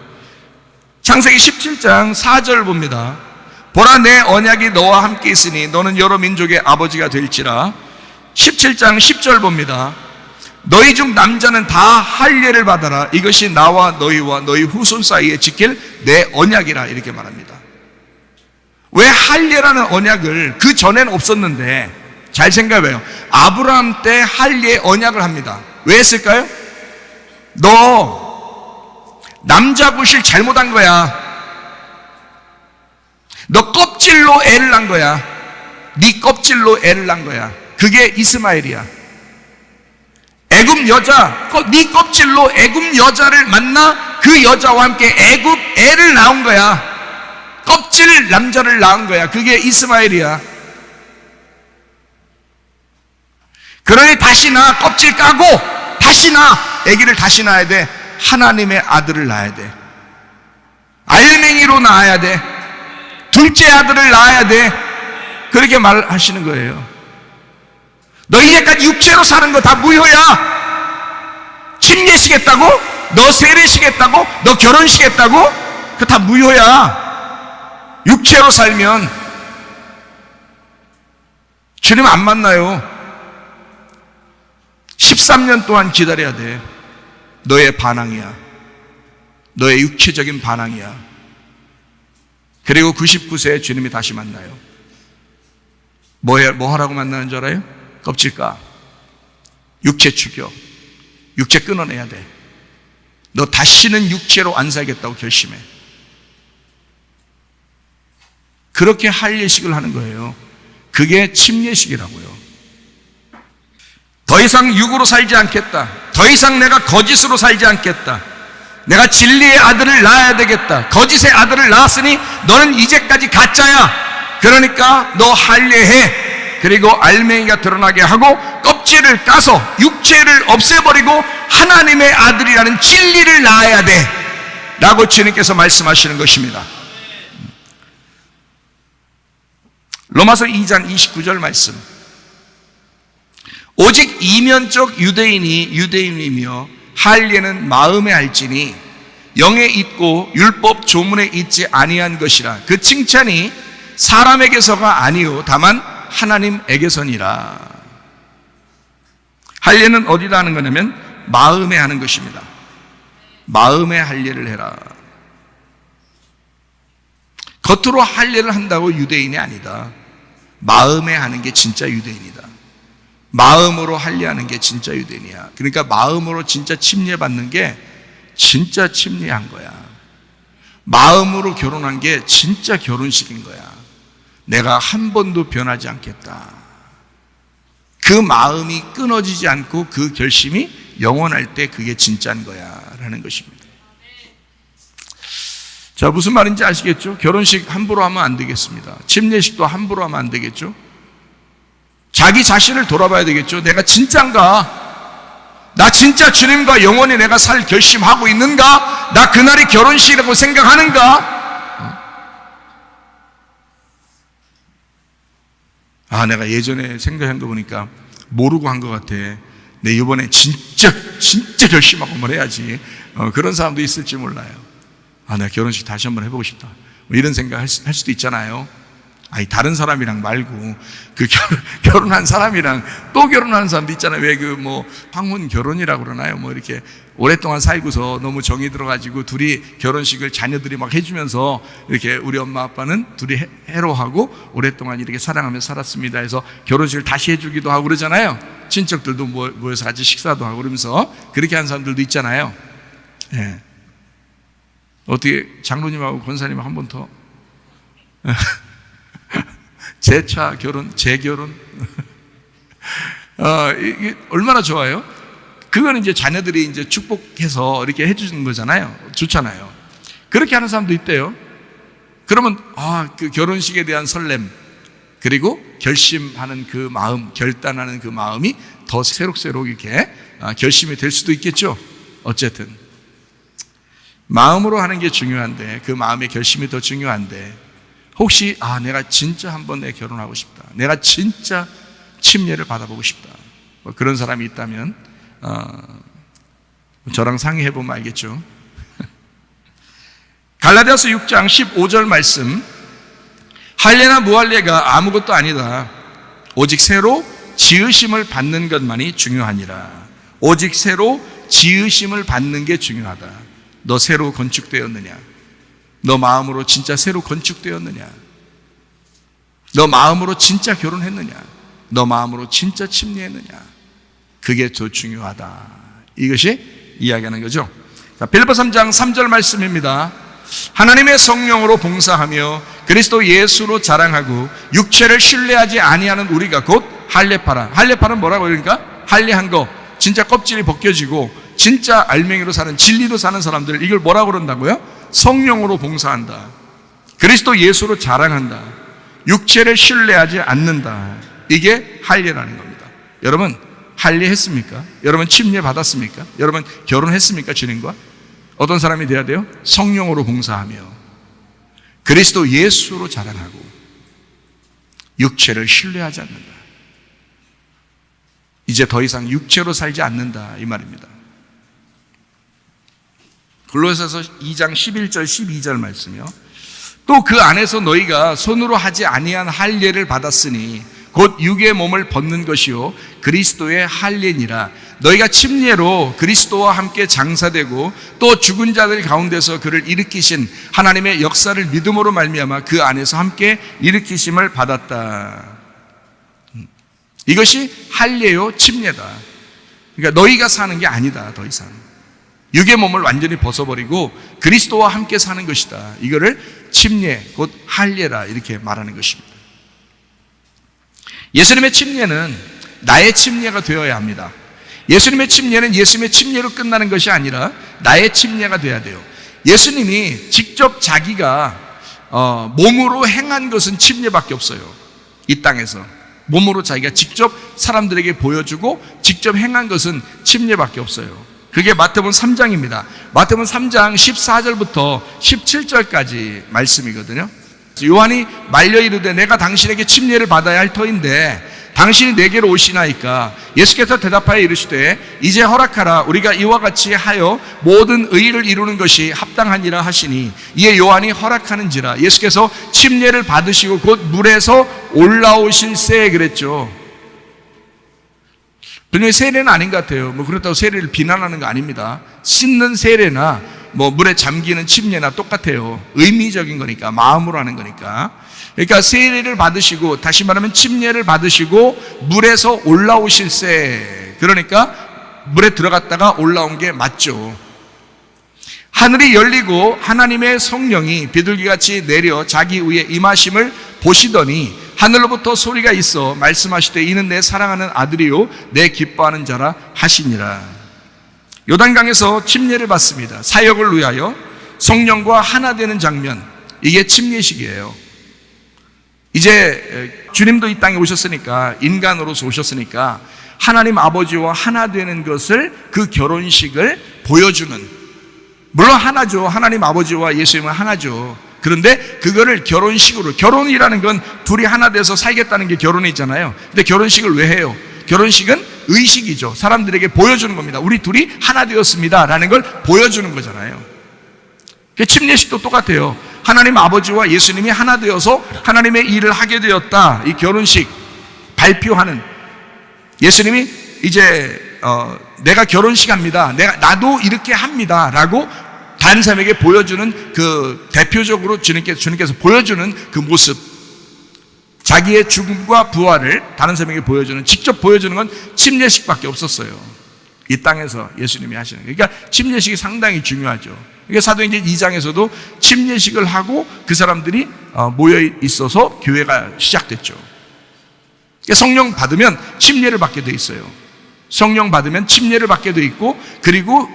창세기 17장 4절 봅니다. 보라, 내 언약이 너와 함께 있으니 너는 여러 민족의 아버지가 될지라. 17장 10절 봅니다. 너희 중 남자는 다 할례를 받아라. 이것이 나와 너희와 너희 후손 사이에 지킬 내 언약이라. 이렇게 말합니다. 왜 할례라는 언약을, 그 전에는 없었는데, 잘 생각해봐요. 아브라함 때 할례 언약을 합니다. 왜 했을까요? 너 남자 구실 잘못한 거야. 너 껍질로 애를 낳은 거야. 네 껍질로 애를 낳은 거야. 그게 이스마엘이야. 애굽 여자, 네 껍질로 애굽 여자를 만나 그 여자와 함께 애굽 애를 낳은 거야. 껍질 남자를 낳은 거야. 그게 이스마엘이야. 그러니 다시나 껍질 까고 다시나 아기를 다시 낳아야 돼. 하나님의 아들을 낳아야 돼. 알맹이로 낳아야 돼. 둘째 아들을 낳아야 돼. 그렇게 말하시는 거예요. 너 이제까지 육체로 사는 거 다 무효야. 침례식 했다고? 너 세례식 했다고? 너 결혼식 했다고? 그거 다 무효야. 육체로 살면 주님 안 만나요. 13년 동안 기다려야 돼. 너의 반항이야. 너의 육체적인 반항이야. 그리고 99세에 주님이 다시 만나요. 뭐 하라고 만나는 줄 알아요? 껍질 까. 육체 죽여. 육체 끊어내야 돼. 너 다시는 육체로 안 살겠다고 결심해. 그렇게 할례식을 하는 거예요. 그게 침례식이라고요. 더 이상 육으로 살지 않겠다. 더 이상 내가 거짓으로 살지 않겠다. 내가 진리의 아들을 낳아야 되겠다. 거짓의 아들을 낳았으니 너는 이제까지 가짜야. 그러니까 너 할례해. 그리고 알맹이가 드러나게 하고 껍질을 까서 육체를 없애버리고 하나님의 아들이라는 진리를 낳아야 돼 라고 주님께서 말씀하시는 것입니다. 로마서 2장 29절 말씀. 오직 이면적 유대인이 유대인이며 할례는 마음에 할지니 영에 있고 율법 조문에 있지 아니한 것이라. 그 칭찬이 사람에게서가 아니요 다만 하나님에게서니라. 할례는 어디다 하는 거냐면 마음에 하는 것입니다. 마음에 할례를 해라. 겉으로 할례를 한다고 유대인이 아니다. 마음에 하는 게 진짜 유대인이다. 마음으로 할례하는 게 진짜 유대인이야. 그러니까 마음으로 진짜 침례받는 게 진짜 침례한 거야. 마음으로 결혼한 게 진짜 결혼식인 거야. 내가 한 번도 변하지 않겠다. 그 마음이 끊어지지 않고 그 결심이 영원할 때 그게 진짜인 거야 라는 것입니다. 자, 무슨 말인지 아시겠죠? 결혼식 함부로 하면 안 되겠습니다. 침례식도 함부로 하면 안 되겠죠? 자기 자신을 돌아봐야 되겠죠? 내가 진짠가? 나 진짜 주님과 영원히 내가 살 결심하고 있는가? 나 그날이 결혼식이라고 생각하는가? 아, 내가 예전에 생각한 거 보니까 모르고 한 것 같아. 내 이번에 진짜 결심하고 한번 해야지. 그런 사람도 있을지 몰라요. 아, 내가 결혼식 다시 한번 해보고 싶다. 뭐 이런 생각 할 수도 있잖아요. 아니, 다른 사람이랑 말고 그 결혼한 사람이랑 또 결혼하는 사람도 있잖아요. 왜 황혼 결혼이라고 그러나요? 이렇게 오랫동안 살고서 너무 정이 들어가지고 둘이 결혼식을 자녀들이 막 해주면서 이렇게 우리 엄마 아빠는 둘이 해로하고 오랫동안 이렇게 사랑하며 살았습니다 해서 결혼식을 다시 해주기도 하고 그러잖아요. 친척들도 모여서 같이 식사도 하고 그러면서 그렇게 하는 사람들도 있잖아요. 예. 어떻게 장로님하고 권사님 한 번 더 재차 결혼, 재결혼 이게 얼마나 좋아요? 그거는 이제 자녀들이 이제 축복해서 이렇게 해주는 거잖아요. 좋잖아요. 그렇게 하는 사람도 있대요. 그러면 그 결혼식에 대한 설렘 그리고 결심하는 그 마음, 결단하는 그 마음이 더 새록새록 이렇게 결심이 될 수도 있겠죠. 어쨌든 마음으로 하는 게 중요한데 그 마음의 결심이 더 중요한데 혹시 내가 진짜 한번 내 결혼하고 싶다. 내가 진짜 침례를 받아보고 싶다. 그런 사람이 있다면 저랑 상의해보면 알겠죠. 갈라디아서 6장 15절 말씀, 할례나 무할례가 아무것도 아니다. 오직 새로 지으심을 받는 것만이 중요하니라. 오직 새로 지으심을 받는 게 중요하다. 너 새로 건축되었느냐? 너 마음으로 진짜 새로 건축되었느냐? 너 마음으로 진짜 결혼했느냐? 너 마음으로 진짜 침례했느냐? 그게 더 중요하다. 이것이 이야기하는 거죠. 자, 빌립보 3장 3절 말씀입니다. 하나님의 성령으로 봉사하며 그리스도 예수로 자랑하고 육체를 신뢰하지 아니하는 우리가 곧 할례파라. 할례파는 뭐라고 그러니까? 할례한 거, 진짜 껍질이 벗겨지고 진짜 알맹이로 사는, 진리로 사는 사람들, 이걸 뭐라고 그런다고요? 성령으로 봉사한다. 그리스도 예수로 자랑한다. 육체를 신뢰하지 않는다. 이게 할례라는 겁니다. 여러분 할례했습니까? 여러분 침례 받았습니까? 여러분 결혼했습니까? 주님과? 어떤 사람이 돼야 돼요? 성령으로 봉사하며 그리스도 예수로 자랑하고 육체를 신뢰하지 않는다. 이제 더 이상 육체로 살지 않는다 이 말입니다. 골로새서 2장 11절 12절 말씀이요. 또 그 안에서 너희가 손으로 하지 아니한 할례를 받았으니 곧 육의 몸을 벗는 것이요 그리스도의 할례니라. 너희가 침례로 그리스도와 함께 장사되고 또 죽은 자들 가운데서 그를 일으키신 하나님의 역사를 믿음으로 말미암아 그 안에서 함께 일으키심을 받았다. 이것이 할례요 침례다. 그러니까 너희가 사는 게 아니다. 더 이상 육의 몸을 완전히 벗어버리고 그리스도와 함께 사는 것이다. 이거를 침례 곧 할례라 이렇게 말하는 것입니다. 예수님의 침례는 나의 침례가 되어야 합니다. 예수님의 침례는 예수님의 침례로 끝나는 것이 아니라 나의 침례가 되어야 돼요. 예수님이 직접 자기가 몸으로 행한 것은 침례밖에 없어요. 이 땅에서 몸으로 자기가 직접 사람들에게 보여주고 직접 행한 것은 침례밖에 없어요. 그게 마태복음 3장입니다. 마태복음 3장 14절부터 17절까지 말씀이거든요. 요한이 말려 이르되 내가 당신에게 침례를 받아야 할 터인데 당신이 내게로 오시나이까. 예수께서 대답하여 이르시되 이제 허락하라. 우리가 이와 같이 하여 모든 의를 이루는 것이 합당하니라 하시니 이에 요한이 허락하는지라. 예수께서 침례를 받으시고 곧 물에서 올라오실세 그랬죠. 분명히 세례는 아닌 것 같아요. 그렇다고 세례를 비난하는 거 아닙니다. 씻는 세례나 물에 잠기는 침례나 똑같아요. 의미적인 거니까, 마음으로 하는 거니까. 그러니까 세례를 받으시고, 다시 말하면 침례를 받으시고 물에서 올라오실세. 그러니까 물에 들어갔다가 올라온 게 맞죠. 하늘이 열리고 하나님의 성령이 비둘기같이 내려 자기 위에 임하심을 보시더니 하늘로부터 소리가 있어 말씀하시되 이는 내 사랑하는 아들이요 내 기뻐하는 자라 하시니라. 요단강에서 침례를 받습니다. 사역을 위하여 성령과 하나 되는 장면, 이게 침례식이에요. 이제 주님도 이 땅에 오셨으니까, 인간으로서 오셨으니까 하나님 아버지와 하나 되는 것을, 그 결혼식을 보여주는, 물론 하나죠. 하나님 아버지와 예수님은 하나죠. 그런데 그거를 결혼식으로, 결혼이라는 건 둘이 하나 돼서 살겠다는 게 결혼이잖아요. 근데 결혼식을 왜 해요? 결혼식은 의식이죠. 사람들에게 보여주는 겁니다. 우리 둘이 하나 되었습니다 라는 걸 보여주는 거잖아요. 침례식도 똑같아요. 하나님 아버지와 예수님이 하나 되어서 하나님의 일을 하게 되었다. 이 결혼식 발표하는, 예수님이 이제 내가 결혼식 합니다, 나도 이렇게 합니다 라고 다른 사람에게 보여주는, 그 대표적으로 주님께서 보여주는 그 모습, 자기의 죽음과 부활을 다른 사람에게 보여주는, 직접 보여주는 건 침례식밖에 없었어요. 이 땅에서 예수님이 하시는. 그러니까 침례식이 상당히 중요하죠. 그러니까 사도행전 2장에서도 침례식을 하고 그 사람들이 모여 있어서 교회가 시작됐죠. 그러니까 성령 받으면 침례를 받게 돼 있어요. 성령 받으면 침례를 받게 돼 있고, 그리고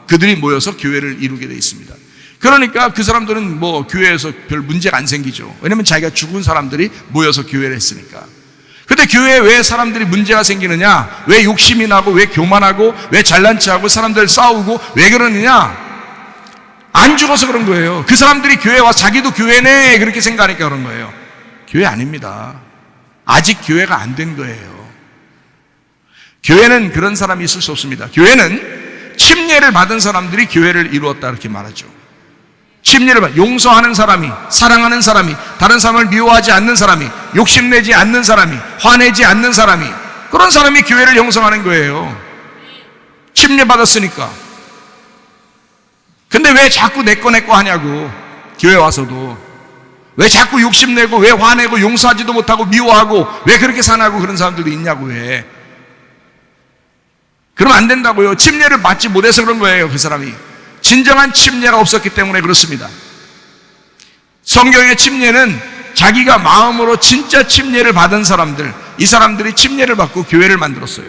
그들이 모여서 교회를 이루게 돼 있습니다. 그러니까 그 사람들은 뭐 교회에서 별 문제가 안 생기죠. 왜냐면 자기가 죽은 사람들이 모여서 교회를 했으니까. 근데 교회에 왜 사람들이 문제가 생기느냐? 왜 욕심이 나고, 왜 교만하고, 왜 잘난 체하고 사람들 싸우고 왜 그러느냐? 안 죽어서 그런 거예요. 그 사람들이 교회에 와서 자기도 교회네 그렇게 생각하니까 그런 거예요. 교회 아닙니다. 아직 교회가 안 된 거예요. 교회는 그런 사람이 있을 수 없습니다. 교회는 침례를 받은 사람들이 교회를 이루었다 이렇게 말하죠. 침례를 받, 용서하는 사람이, 사랑하는 사람이, 다른 사람을 미워하지 않는 사람이, 욕심내지 않는 사람이, 화내지 않는 사람이, 그런 사람이 교회를 형성하는 거예요. 침례 받았으니까. 근데 왜 자꾸 내 거 하냐고. 교회 와서도 왜 자꾸 욕심내고, 왜 화내고, 용서하지도 못하고 미워하고, 왜 그렇게 사나고 그런 사람들도 있냐고. 왜? 그러면 안 된다고요. 침례를 받지 못해서 그런 거예요. 그 사람이 진정한 침례가 없었기 때문에 그렇습니다. 성경의 침례는 자기가 마음으로 진짜 침례를 받은 사람들, 이 사람들이 침례를 받고 교회를 만들었어요.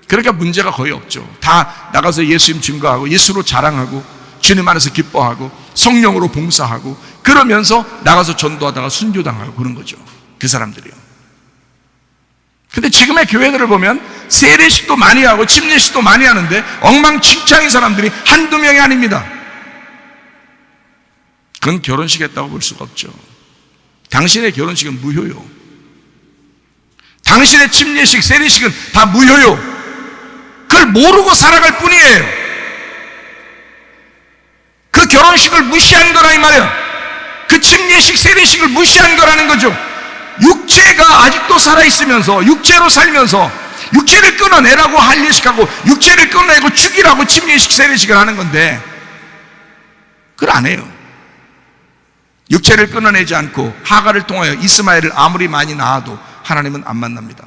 그러니까 문제가 거의 없죠. 다 나가서 예수님 증거하고, 예수로 자랑하고, 주님 안에서 기뻐하고, 성령으로 봉사하고, 그러면서 나가서 전도하다가 순교당하고 그런 거죠. 그 사람들이요. 근데 지금의 교회들을 보면 세례식도 많이 하고 침례식도 많이 하는데 엉망진창인 사람들이 한두 명이 아닙니다. 그건 결혼식 했다고 볼 수가 없죠. 당신의 결혼식은 무효요. 당신의 침례식, 세례식은 다 무효요. 그걸 모르고 살아갈 뿐이에요. 그 결혼식을 무시한 거라 이 말이야. 그 침례식, 세례식을 무시한 거라는 거죠. 육체가 아직도 살아있으면서, 육체로 살면서 육체를 끊어내라고 할례식하고, 육체를 끊어내고 죽이라고 침례식, 세례식을 하는 건데 그걸 안 해요. 육체를 끊어내지 않고 하가를 통하여 이스마엘을 아무리 많이 낳아도 하나님은 안 만납니다.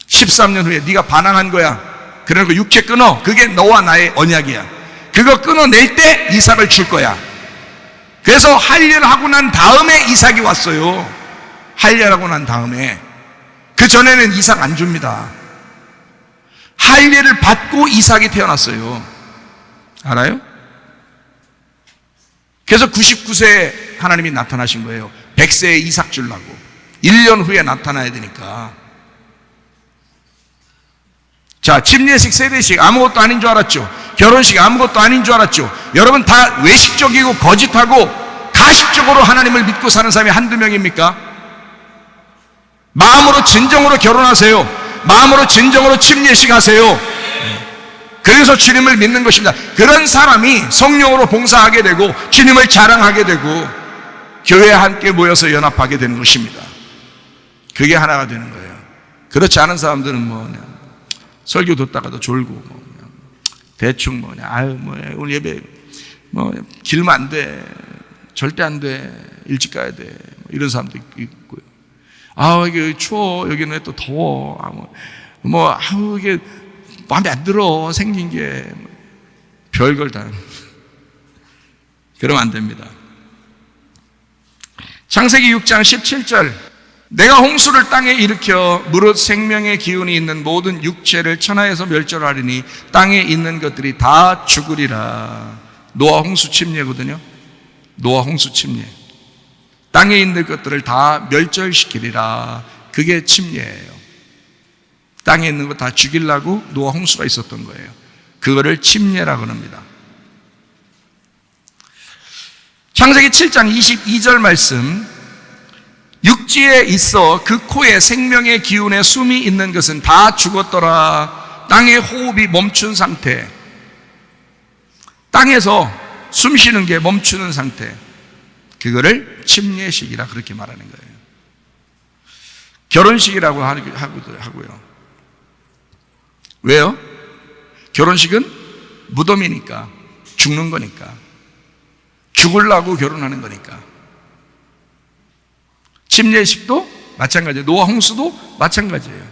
13년 후에 네가 반항한 거야. 그러니까 육체 끊어. 그게 너와 나의 언약이야. 그거 끊어낼 때 이삭을 줄 거야. 그래서 할례를 하고 난 다음에 이삭이 왔어요. 할례를 하고 난 다음에. 그 전에는 이삭 안 줍니다. 할례를 받고 이삭이 태어났어요. 알아요? 그래서 99세에 하나님이 나타나신 거예요. 100세에 이삭 주려고. 1년 후에 나타나야 되니까. 자, 침례식, 세례식 아무것도 아닌 줄 알았죠. 결혼식 아무것도 아닌 줄 알았죠. 여러분 다 외식적이고 거짓하고 가식적으로 하나님을 믿고 사는 사람이 한두 명입니까? 마음으로 진정으로 결혼하세요. 마음으로 진정으로 침례식 하세요. 그래서 주님을 믿는 것입니다. 그런 사람이 성령으로 봉사하게 되고 주님을 자랑하게 되고 교회에 함께 모여서 연합하게 되는 것입니다. 그게 하나가 되는 거예요. 그렇지 않은 사람들은 뭐 그냥 설교 듣다가도 졸고 뭐 그냥 대충 뭐 그냥 아유 뭐 오늘 예배 뭐 길면 안 돼, 절대 안 돼, 일찍 가야 돼, 뭐 이런 사람도 있고요. 이게 추워. 여기는 왜 또 더워. 이게 마음에 안 들어. 생긴 게. 별걸 다. 그러면 안 됩니다. 창세기 6장 17절. 내가 홍수를 땅에 일으켜 무릇 생명의 기운이 있는 모든 육체를 천하에서 멸절하리니 땅에 있는 것들이 다 죽으리라. 노아 홍수 침례거든요. 노아 홍수 침례. 땅에 있는 것들을 다 멸절시키리라. 그게 침례예요. 땅에 있는 거 다 죽이려고 노아 홍수가 있었던 거예요. 그거를 침례라고 합니다. 창세기 7장 22절 말씀. 육지에 있어 그 코에 생명의 기운에 숨이 있는 것은 다 죽었더라. 땅의 호흡이 멈춘 상태. 땅에서 숨 쉬는 게 멈추는 상태. 그거를 침례식이라 그렇게 말하는 거예요. 결혼식이라고 하고요. 왜요? 결혼식은 무덤이니까, 죽는 거니까, 죽으려고 결혼하는 거니까. 침례식도 마찬가지예요. 노아 홍수도 마찬가지예요.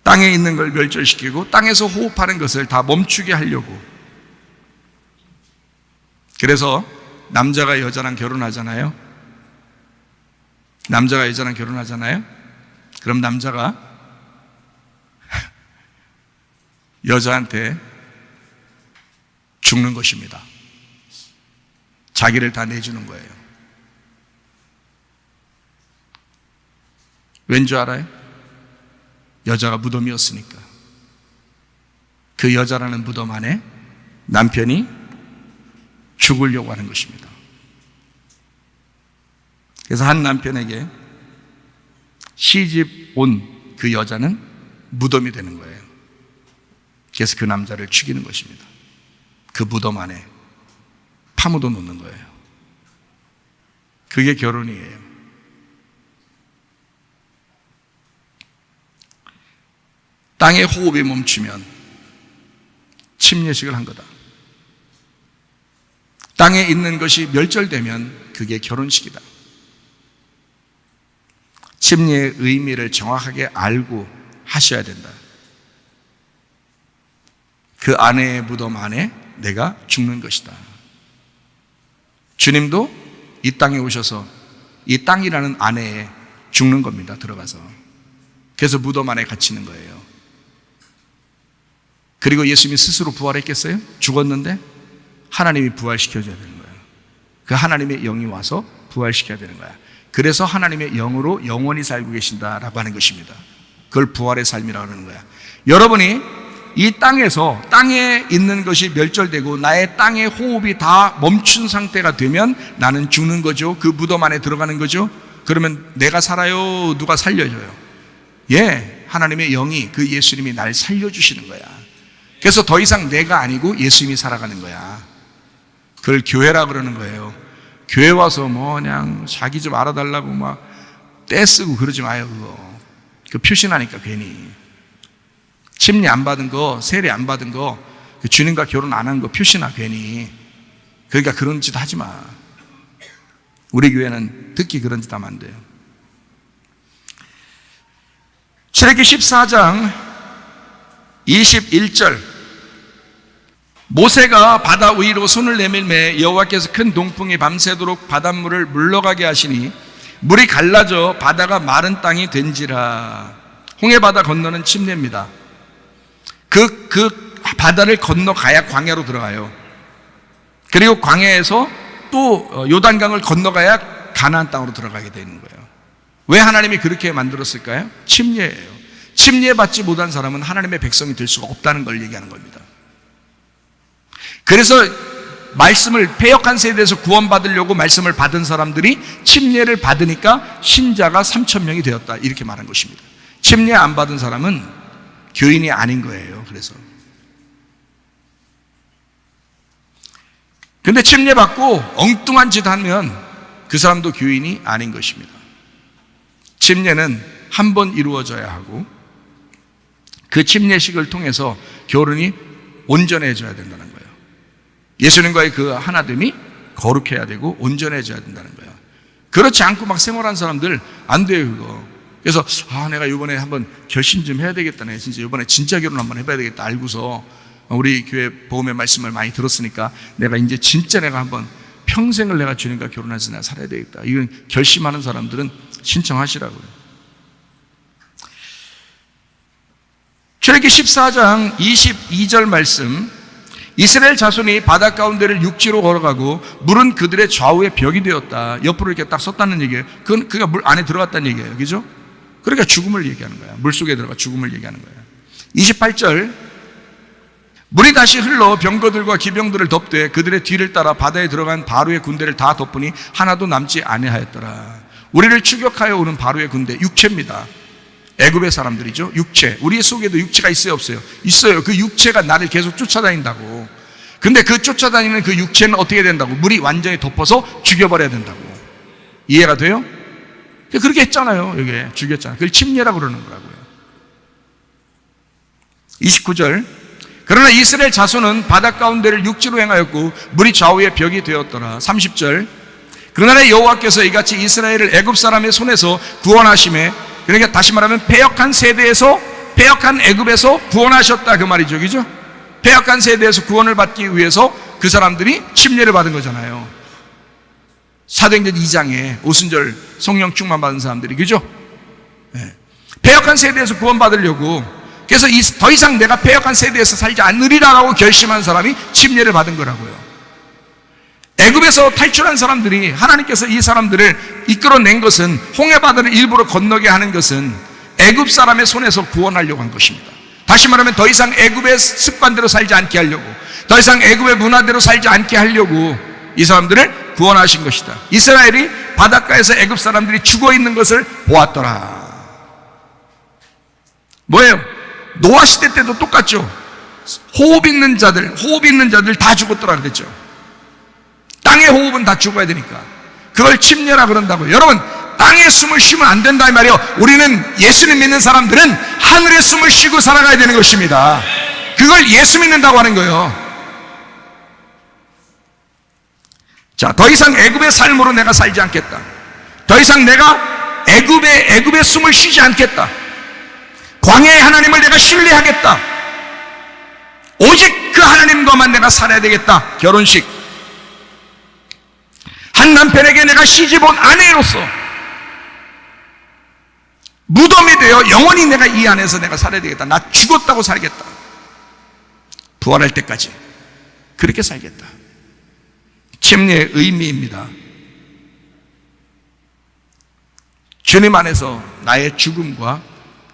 땅에 있는 걸 멸절시키고 땅에서 호흡하는 것을 다 멈추게 하려고. 그래서 남자가 여자랑 결혼하잖아요. 남자가 여자랑 결혼하잖아요. 그럼 남자가 여자한테 죽는 것입니다. 자기를 다 내주는 거예요. 왠 줄 알아요? 여자가 무덤이었으니까. 그 여자라는 무덤 안에 남편이 죽으려고 하는 것입니다. 그래서 한 남편에게 시집 온 그 여자는 무덤이 되는 거예요. 그래서 그 남자를 죽이는 것입니다. 그 무덤 안에 파묻어 놓는 거예요. 그게 결혼이에요. 땅의 호흡이 멈추면 침례식을 한 거다. 땅에 있는 것이 멸절되면 그게 결혼식이다. 침례의 의미를 정확하게 알고 하셔야 된다. 그 아내의 무덤 안에 내가 죽는 것이다. 주님도 이 땅에 오셔서 이 땅이라는 안에 죽는 겁니다. 들어가서. 그래서 무덤 안에 갇히는 거예요. 그리고 예수님이 스스로 부활했겠어요? 죽었는데 하나님이 부활시켜줘야 되는 거예요. 그 하나님의 영이 와서 부활시켜야 되는 거야. 그래서 하나님의 영으로 영원히 살고 계신다라고 하는 것입니다. 그걸 부활의 삶이라고 하는 거야. 여러분이 이 땅에서 땅에 있는 것이 멸절되고 나의 땅의 호흡이 다 멈춘 상태가 되면 나는 죽는 거죠. 그 무덤 안에 들어가는 거죠. 그러면 내가 살아요? 누가 살려줘요? 하나님의 영이, 그 예수님이 날 살려주시는 거야. 그래서 더 이상 내가 아니고 예수님이 살아가는 거야. 그걸 교회라 그러는 거예요. 교회 와서 그냥 자기 좀 알아달라고 막 떼쓰고 그러지 마요. 그거 표신하니까 괜히. 침례 안 받은 거, 세례 안 받은 거, 주님과 결혼 안 한 거 표시나 괜히. 그러니까 그런 짓 하지 마. 우리 교회는 특히 그런 짓 하면 안 돼요. 출애굽기 14장 21절. 모세가 바다 위로 손을 내밀매 여호와께서 큰 동풍이 밤새도록 바닷물을 물러가게 하시니 물이 갈라져 바다가 마른 땅이 된지라. 홍해바다 건너는 침례입니다. 그 바다를 건너가야 광야로 들어가요. 그리고 광야에서 또 요단강을 건너가야 가나안 땅으로 들어가게 되는 거예요. 왜 하나님이 그렇게 만들었을까요? 침례예요. 침례받지 못한 사람은 하나님의 백성이 될 수가 없다는 걸 얘기하는 겁니다. 그래서 말씀을 패역한 세대에서 구원받으려고 말씀을 받은 사람들이 침례를 받으니까 신자가 3,000명이 되었다, 이렇게 말한 것입니다. 침례 안 받은 사람은 교인이 아닌 거예요. 근데 침례 받고 엉뚱한 짓 하면 그 사람도 교인이 아닌 것입니다. 침례는 한 번 이루어져야 하고 그 침례식을 통해서 결혼이 온전해져야 된다는 거예요. 예수님과의 그 하나됨이 거룩해야 되고 온전해져야 된다는 거예요. 그렇지 않고 막 생활하는 사람들 안 돼요, 그거. 그래서 내가 이번에 한번 결심 좀 해야 되겠다네. 진짜 이번에 진짜 결혼 한번 해봐야 되겠다 알고서 우리 교회 복음의 말씀을 많이 들었으니까 내가 이제 진짜 내가 한번 평생을 내가 주님과 결혼해서 내가 살아야 되겠다. 이건 결심하는 사람들은 신청하시라고요. 출애굽기 14장 22절 말씀, 이스라엘 자손이 바다 가운데를 육지로 걸어가고 물은 그들의 좌우에 벽이 되었다. 옆으로 이렇게 딱 섰다는 얘기예요. 그가 물 안에 들어갔다는 얘기예요. 그죠? 그러니까 죽음을 얘기하는 거야. 물 속에 들어가 죽음을 얘기하는 거야. 28절, 물이 다시 흘러 병거들과 기병들을 덮되 그들의 뒤를 따라 바다에 들어간 바로의 군대를 다 덮으니 하나도 남지 아니하였더라. 우리를 추격하여 오는 바로의 군대, 육체입니다. 애굽의 사람들이죠. 육체. 우리 속에도 육체가 있어요, 없어요? 있어요. 그 육체가 나를 계속 쫓아다닌다고. 근데 그 쫓아다니는 그 육체는 어떻게 된다고? 물이 완전히 덮어서 죽여버려야 된다고. 이해가 돼요? 그렇게 했잖아요. 여기 죽였잖아요. 그걸 침례라고 그러는 거라고요. 29절, 그러나 이스라엘 자손은 바다 가운데를 육지로 행하였고 물이 좌우에 벽이 되었더라. 30절, 그날에 여호와께서 이같이 이스라엘을 애굽 사람의 손에서 구원하심에, 그러니까 다시 말하면 패역한 세대에서, 패역한 애굽에서 구원하셨다 그 말이죠. 그죠? 패역한 세대에서 구원을 받기 위해서 그 사람들이 침례를 받은 거잖아요. 사도행전 2장에 오순절 성령 충만 받은 사람들이, 그죠? 네. 패역한 세대에서 구원받으려고, 그래서 더 이상 내가 패역한 세대에서 살지 않으리라고 결심한 사람이 침례를 받은 거라고요. 애굽에서 탈출한 사람들이, 하나님께서 이 사람들을 이끌어낸 것은, 홍해바다를 일부러 건너게 하는 것은 애굽 사람의 손에서 구원하려고 한 것입니다. 다시 말하면 더 이상 애굽의 습관대로 살지 않게 하려고, 더 이상 애굽의 문화대로 살지 않게 하려고 이 사람들을 구원하신 것이다. 이스라엘이 바닷가에서 애굽 사람들이 죽어 있는 것을 보았더라. 뭐예요? 노아 시대 때도 똑같죠. 호흡 있는 자들 다 죽었더라 그랬죠. 땅의 호흡은 다 죽어야 되니까 그걸 침례라 그런다고요. 여러분, 땅에 숨을 쉬면 안 된다 이 말이에요. 우리는 예수님 믿는 사람들은 하늘에 숨을 쉬고 살아가야 되는 것입니다. 그걸 예수 믿는다고 하는 거예요. 자, 더 이상 애굽의 삶으로 내가 살지 않겠다. 더 이상 내가 애굽의 숨을 쉬지 않겠다. 광야의 하나님을 내가 신뢰하겠다. 오직 그 하나님과만 내가 살아야 되겠다. 결혼식. 한 남편에게 내가 시집온 아내로서 무덤이 되어 영원히 내가 이 안에서 내가 살아야 되겠다. 나 죽었다고 살겠다. 부활할 때까지 그렇게 살겠다. 침례의 의미입니다. 주님 안에서 나의 죽음과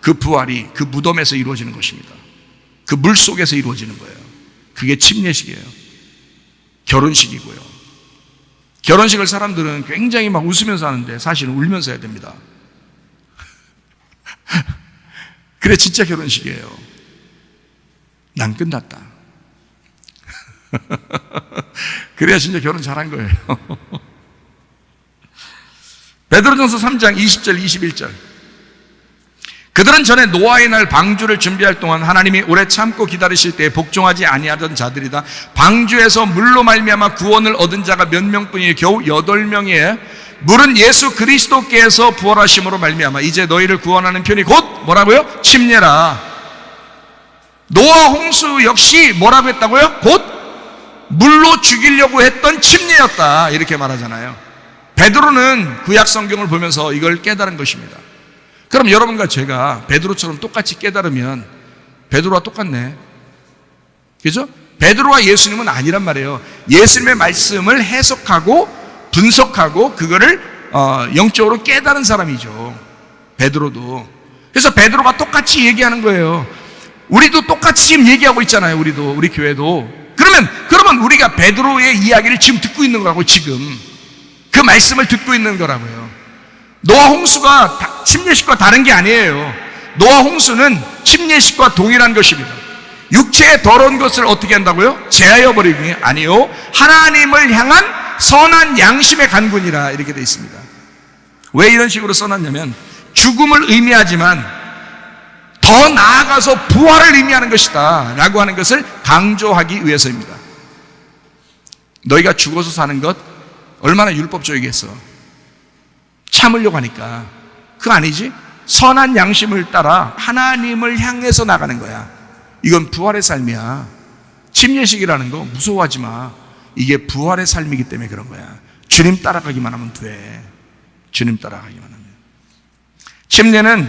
그 부활이 그 무덤에서 이루어지는 것입니다. 그 물 속에서 이루어지는 거예요. 그게 침례식이에요. 결혼식이고요. 결혼식을 사람들은 굉장히 막 웃으면서 하는데 사실은 울면서 해야 됩니다. 그래 진짜 결혼식이에요. 난 끝났다. 그래야 진짜 결혼 잘한 거예요. 베드로전서 3장 20절 21절, 그들은 전에 노아의 날 방주를 준비할 동안 하나님이 오래 참고 기다리실 때 복종하지 아니하던 자들이다. 방주에서 물로 말미암아 구원을 얻은 자가 몇 명뿐이에요? 겨우 8명이에요. 물은 예수 그리스도께서 부활하심으로 말미암아 이제 너희를 구원하는 편이 곧 뭐라고요? 침례라. 노아 홍수 역시 뭐라고 했다고요? 곧 물로 죽이려고 했던 침례였다, 이렇게 말하잖아요. 베드로는 구약 성경을 보면서 이걸 깨달은 것입니다. 그럼 여러분과 제가 베드로처럼 똑같이 깨달으면 베드로와 똑같네, 그죠? 베드로와 예수님은 아니란 말이에요. 예수님의 말씀을 해석하고 분석하고 그거를 영적으로 깨달은 사람이죠, 베드로도. 그래서 베드로가 똑같이 얘기하는 거예요. 우리도 똑같이 지금 얘기하고 있잖아요. 우리 교회도. 그러면 우리가 베드로의 이야기를 지금 듣고 있는 거라고. 지금 그 말씀을 듣고 있는 거라고요. 노아 홍수가 침례식과 다른 게 아니에요. 노아 홍수는 침례식과 동일한 것입니다. 육체의 더러운 것을 어떻게 한다고요? 제하여 버리기 아니요, 하나님을 향한 선한 양심의 간군이라, 이렇게 되어 있습니다. 왜 이런 식으로 써놨냐면 죽음을 의미하지만 더 나아가서 부활을 의미하는 것이다 라고 하는 것을 강조하기 위해서입니다. 너희가 죽어서 사는 것 얼마나 율법적이겠어. 참으려고 하니까. 그거 아니지? 선한 양심을 따라 하나님을 향해서 나가는 거야. 이건 부활의 삶이야. 침례식이라는 거 무서워하지 마. 이게 부활의 삶이기 때문에 그런 거야. 주님 따라가기만 하면 돼. 주님 따라가기만 하면. 침례는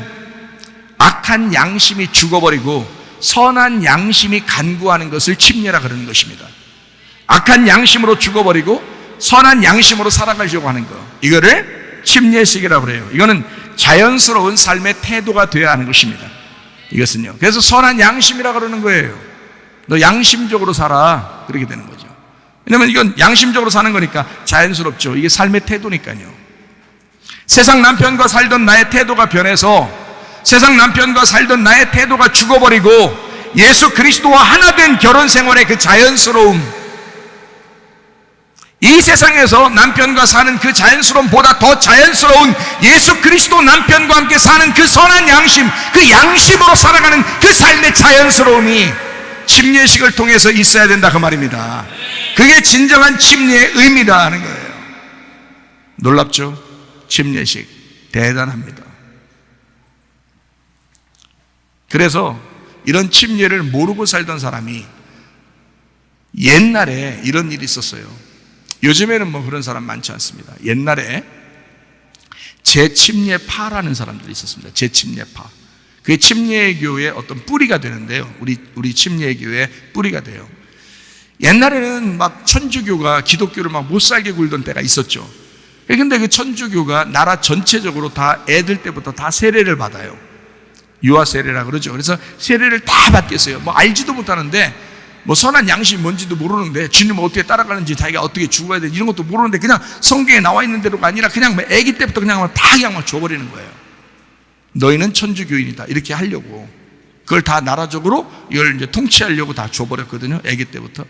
악한 양심이 죽어버리고 선한 양심이 간구하는 것을 침례라 그러는 것입니다. 악한 양심으로 죽어버리고 선한 양심으로 살아가려고 하는 거, 이거를 침례식이라고 그래요. 이거는 자연스러운 삶의 태도가 되어야 하는 것입니다. 이것은요. 그래서 선한 양심이라고 그러는 거예요. 너 양심적으로 살아. 그렇게 되는 거죠. 왜냐면 이건 양심적으로 사는 거니까 자연스럽죠. 이게 삶의 태도니까요. 세상 남편과 살던 나의 태도가 변해서 세상 남편과 살던 나의 태도가 죽어버리고 예수 그리스도와 하나 된 결혼 생활의 그 자연스러움, 이 세상에서 남편과 사는 그 자연스러움보다 더 자연스러운 예수 그리스도 남편과 함께 사는 그 선한 양심, 그 양심으로 살아가는 그 삶의 자연스러움이 침례식을 통해서 있어야 된다, 그 말입니다. 그게 진정한 침례의 의미다 하는 거예요. 놀랍죠? 침례식 대단합니다. 그래서 이런 침례를 모르고 살던 사람이 옛날에 이런 일이 있었어요. 요즘에는 뭐 그런 사람 많지 않습니다. 옛날에 재침례파라는 사람들이 있었습니다. 재침례파. 그게 침례교의 어떤 뿌리가 되는데요. 우리 침례교의 뿌리가 돼요. 옛날에는 막 천주교가 기독교를 막 못 살게 굴던 때가 있었죠. 근데 그 천주교가 나라 전체적으로 다 애들 때부터 다 세례를 받아요. 유아 세례라 그러죠. 그래서 세례를 다 받겠어요. 뭐 알지도 못하는데, 뭐 선한 양심이 뭔지도 모르는데, 주님 어떻게 따라가는지, 자기가 어떻게 죽어야 되는지 이런 것도 모르는데 그냥 성경에 나와 있는 대로가 아니라 그냥 아기 때부터 그냥 다 그냥 줘버리는 거예요. 너희는 천주교인이다 이렇게 하려고, 그걸 다 나라적으로 이걸 이제 통치하려고 다 줘버렸거든요. 아기 때부터.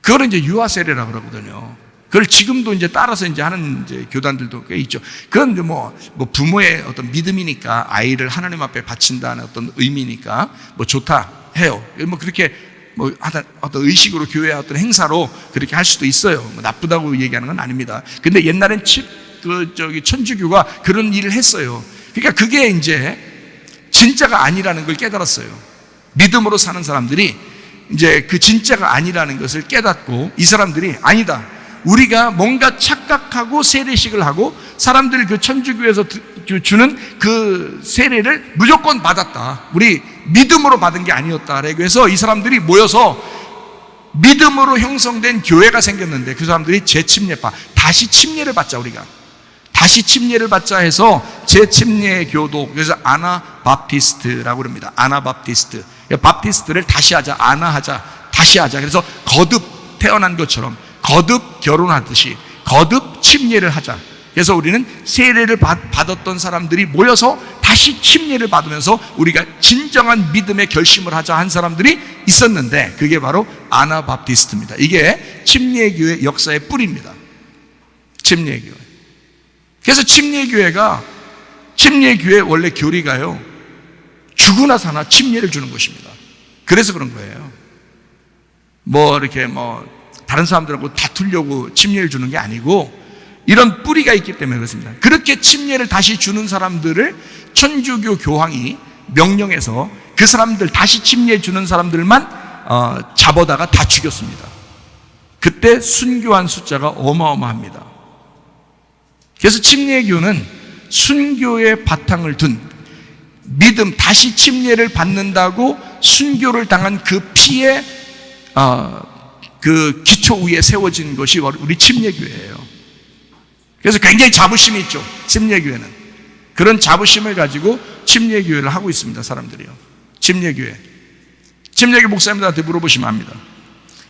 그걸 이제 유아 세례라 그러거든요. 그걸 지금도 이제 따라서 이제 하는 이제 교단들도 꽤 있죠. 그건 이제 뭐 부모의 어떤 믿음이니까, 아이를 하나님 앞에 바친다는 어떤 의미니까 뭐 좋다 해요. 뭐 그렇게 뭐 어떤 의식으로, 교회의 어떤 행사로 그렇게 할 수도 있어요. 뭐 나쁘다고 얘기하는 건 아닙니다. 근데 옛날엔 천주교가 그런 일을 했어요. 그러니까 그게 이제 진짜가 아니라는 걸 깨달았어요. 믿음으로 사는 사람들이 이제 그 진짜가 아니라는 것을 깨닫고, 이 사람들이 아니다, 우리가 뭔가 착각하고 세례식을 하고 사람들 그 천주교에서 주는 그 세례를 무조건 받았다, 우리 믿음으로 받은 게 아니었다. 그래서 이 사람들이 모여서 믿음으로 형성된 교회가 생겼는데, 그 사람들이 재침례파, 다시 침례를 받자, 우리가 다시 침례를 받자 해서 재침례 교도, 그래서 아나바프티스트라고 합니다. 아나바프티스트, 바프티스트를 다시 하자, 아나하자, 다시 하자. 그래서 거듭 태어난 것처럼 거듭 결혼하듯이 거듭 침례를 하자. 그래서 우리는 세례를 받았던 사람들이 모여서 다시 침례를 받으면서 우리가 진정한 믿음의 결심을 하자 한 사람들이 있었는데, 그게 바로 아나바프티스트입니다. 이게 침례교회 역사의 뿌리입니다. 침례교회. 그래서 침례교회 원래 교리가요, 죽으나 사나 침례를 주는 것입니다. 그래서 그런 거예요. 뭐 이렇게 뭐 다른 사람들하고 다투려고 침례를 주는 게 아니고, 이런 뿌리가 있기 때문에 그렇습니다. 그렇게 침례를 다시 주는 사람들을 천주교 교황이 명령해서 그 사람들, 다시 침례 주는 사람들만 잡아다가 다 죽였습니다. 그때 순교한 숫자가 어마어마합니다. 그래서 침례교는 순교의 바탕을 둔 믿음, 다시 침례를 받는다고 순교를 당한 그 피의 그 기초 위에 세워진 것이 우리 침례교회예요. 그래서 굉장히 자부심이 있죠, 침례교회는. 그런 자부심을 가지고 침례교회를 하고 있습니다, 사람들이요. 침례교회. 침례교 목사님들한테 물어보시면 압니다.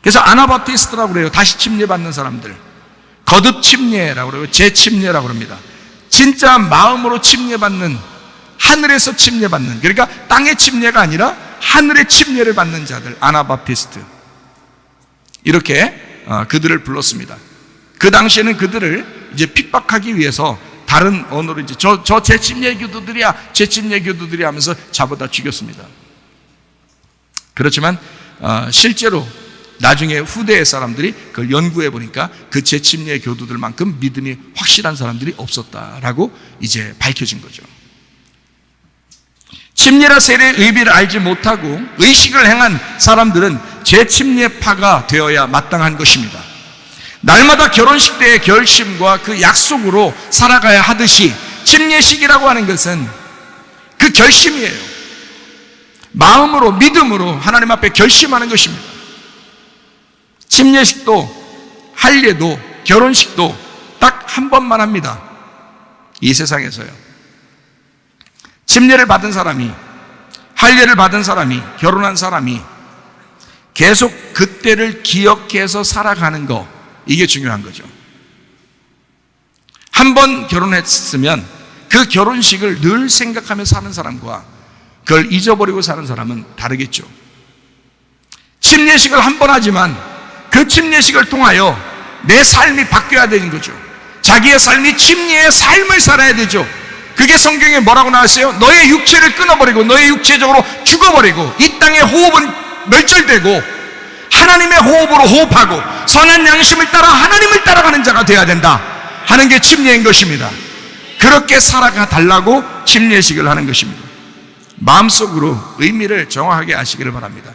그래서 아나바프티스트라고 그래요. 다시 침례받는 사람들. 거듭 침례라고 그래요. 재침례라고 합니다. 진짜 마음으로 침례받는, 하늘에서 침례받는, 그러니까 땅의 침례가 아니라 하늘의 침례를 받는 자들, 아나바프티스트. 이렇게 그들을 불렀습니다. 그 당시에는 그들을 이제 핍박하기 위해서 다른 언어로 이제 저 재침례 교도들이야, 재침례 교도들이 하면서 잡아다 죽였습니다. 그렇지만 실제로 나중에 후대의 사람들이 그걸 연구해 보니까 그 재침례 교도들만큼 믿음이 확실한 사람들이 없었다라고 이제 밝혀진 거죠. 침례라 세례의 의미를 알지 못하고 의식을 행한 사람들은 재침례파가 되어야 마땅한 것입니다. 날마다 결혼식 때의 결심과 그 약속으로 살아가야 하듯이 침례식이라고 하는 것은 그 결심이에요. 마음으로 믿음으로 하나님 앞에 결심하는 것입니다. 침례식도 할례도 결혼식도 딱 한 번만 합니다. 이 세상에서요. 침례를 받은 사람이, 할례를 받은 사람이, 결혼한 사람이 계속 그때를 기억해서 살아가는 거, 이게 중요한 거죠. 한 번 결혼했으면 그 결혼식을 늘 생각하며 사는 사람과 그걸 잊어버리고 사는 사람은 다르겠죠. 침례식을 한 번 하지만 그 침례식을 통하여 내 삶이 바뀌어야 되는 거죠. 자기의 삶이 침례의 삶을 살아야 되죠. 그게 성경에 뭐라고 나왔어요? 너의 육체를 끊어버리고 너의 육체적으로 죽어버리고 이 땅의 호흡은 멸절되고 하나님의 호흡으로 호흡하고 선한 양심을 따라 하나님을 따라가는 자가 되어야 된다 하는 게 침례인 것입니다. 그렇게 살아가 달라고 침례식을 하는 것입니다. 마음속으로 의미를 정확하게 아시기를 바랍니다.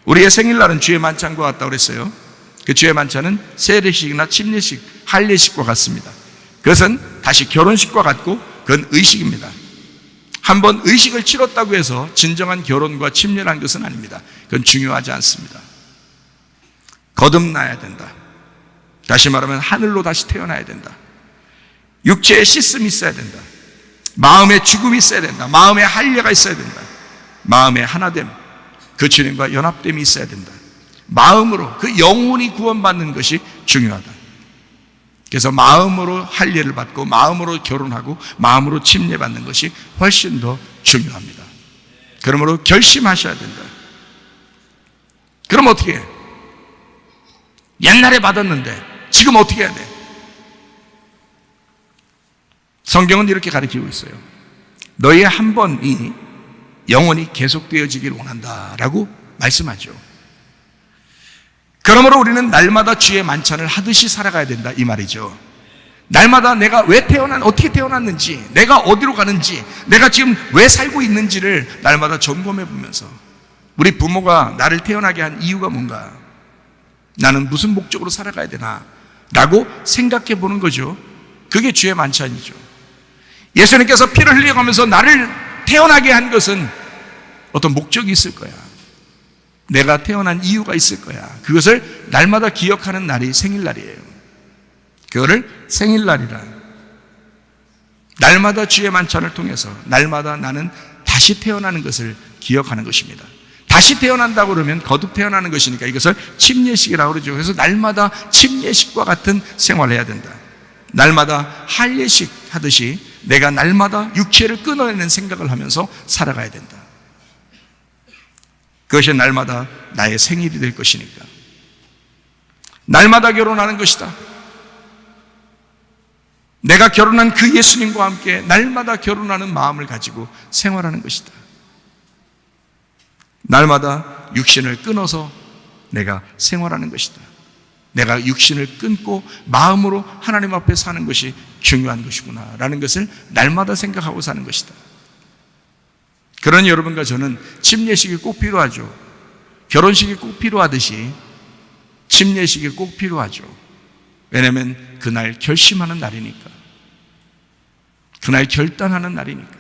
우리의 생일날은 주의 만찬과 같다고 그랬어요. 그 주의 만찬은 세례식이나 침례식, 할례식과 같습니다. 그것은 다시 결혼식과 같고 그건 의식입니다. 한번 의식을 치렀다고 해서 진정한 결혼과 침례라는 것은 아닙니다. 그건 중요하지 않습니다. 거듭나야 된다. 다시 말하면 하늘로 다시 태어나야 된다. 육체의 씻음이 있어야 된다. 마음의 죽음이 있어야 된다. 마음의 할례가 있어야 된다. 마음의 하나됨, 그 주님과 연합됨이 있어야 된다. 마음으로 그 영혼이 구원받는 것이 중요하다. 그래서 마음으로 할례를 받고 마음으로 결혼하고 마음으로 침례받는 것이 훨씬 더 중요합니다. 그러므로 결심하셔야 된다. 그럼 어떻게 해? 옛날에 받았는데 지금 어떻게 해야 돼? 성경은 이렇게 가르치고 있어요. 너의 한 번이 영원히 계속되어지길 원한다라고 말씀하죠. 그러므로 우리는 날마다 주의 만찬을 하듯이 살아가야 된다 이 말이죠. 날마다 내가 왜 어떻게 태어났는지, 내가 어디로 가는지, 내가 지금 왜 살고 있는지를 날마다 점검해 보면서 우리 부모가 나를 태어나게 한 이유가 뭔가, 나는 무슨 목적으로 살아가야 되나 라고 생각해 보는 거죠. 그게 주의 만찬이죠. 예수님께서 피를 흘려가면서 나를 태어나게 한 것은 어떤 목적이 있을 거야. 내가 태어난 이유가 있을 거야. 그것을 날마다 기억하는 날이 생일날이에요. 그거를 생일날이라. 날마다 주의 만찬을 통해서 날마다 나는 다시 태어나는 것을 기억하는 것입니다. 다시 태어난다고 그러면 거듭 태어나는 것이니까 이것을 침례식이라고 그러죠. 그래서 날마다 침례식과 같은 생활을 해야 된다. 날마다 할례식 하듯이 내가 날마다 육체를 끊어내는 생각을 하면서 살아가야 된다. 그것이 날마다 나의 생일이 될 것이니까. 날마다 결혼하는 것이다. 내가 결혼한 그 예수님과 함께 날마다 결혼하는 마음을 가지고 생활하는 것이다. 날마다 육신을 끊어서 내가 생활하는 것이다. 내가 육신을 끊고 마음으로 하나님 앞에 사는 것이 중요한 것이구나 라는 것을 날마다 생각하고 사는 것이다. 그러니 여러분과 저는 침례식이 꼭 필요하죠. 결혼식이 꼭 필요하듯이 침례식이 꼭 필요하죠. 왜냐하면 그날 결심하는 날이니까, 그날 결단하는 날이니까,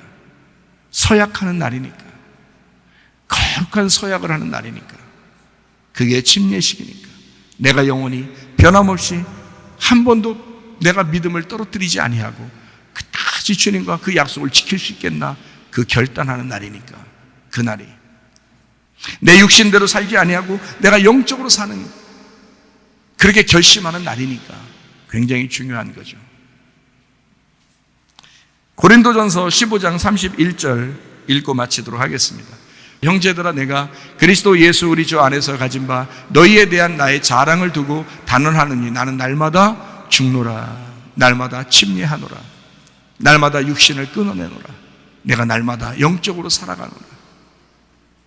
서약하는 날이니까, 거룩한 서약을 하는 날이니까, 그게 침례식이니까 내가 영원히 변함없이 한 번도 내가 믿음을 떨어뜨리지 아니하고 끝까지 주님과 그 약속을 지킬 수 있겠나, 그 결단하는 날이니까, 그 날이 내 육신대로 살지 아니하고 내가 영적으로 사는, 그렇게 결심하는 날이니까 굉장히 중요한 거죠. 고린도전서 15장 31절 읽고 마치도록 하겠습니다. 형제들아, 내가 그리스도 예수 우리 주 안에서 가진 바 너희에 대한 나의 자랑을 두고 단언하느니 나는 날마다 죽노라, 날마다 침례하노라, 날마다 육신을 끊어내노라, 내가 날마다 영적으로 살아가노라.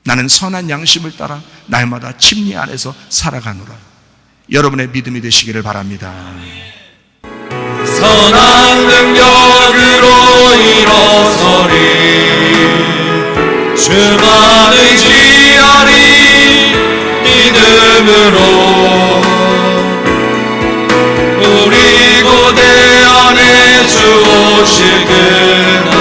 나는 선한 양심을 따라 날마다 침례 안에서 살아가노라. 여러분의 믿음이 되시기를 바랍니다. 선한 능력으로 일어서리 주만 의지하리 믿음으로 우리 고대 안에 주 오실 그날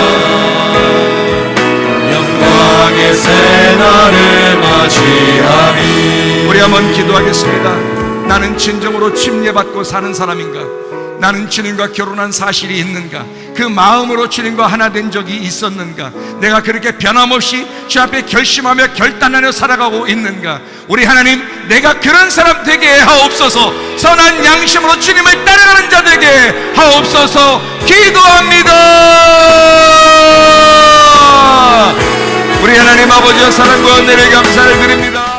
영광의 새날을 맞이하리. 우리 한번 기도하겠습니다. 나는 진정으로 침례받고 사는 사람인가? 나는 주님과 결혼한 사실이 있는가? 그 마음으로 주님과 하나 된 적이 있었는가? 내가 그렇게 변함없이 주 앞에 결심하며 결단하며 살아가고 있는가? 우리 하나님, 내가 그런 사람 되게 하옵소서. 선한 양심으로 주님을 따라가는 자 되게 하옵소서. 기도합니다. 우리 하나님 아버지의 사랑과 은혜를 감사를 드립니다.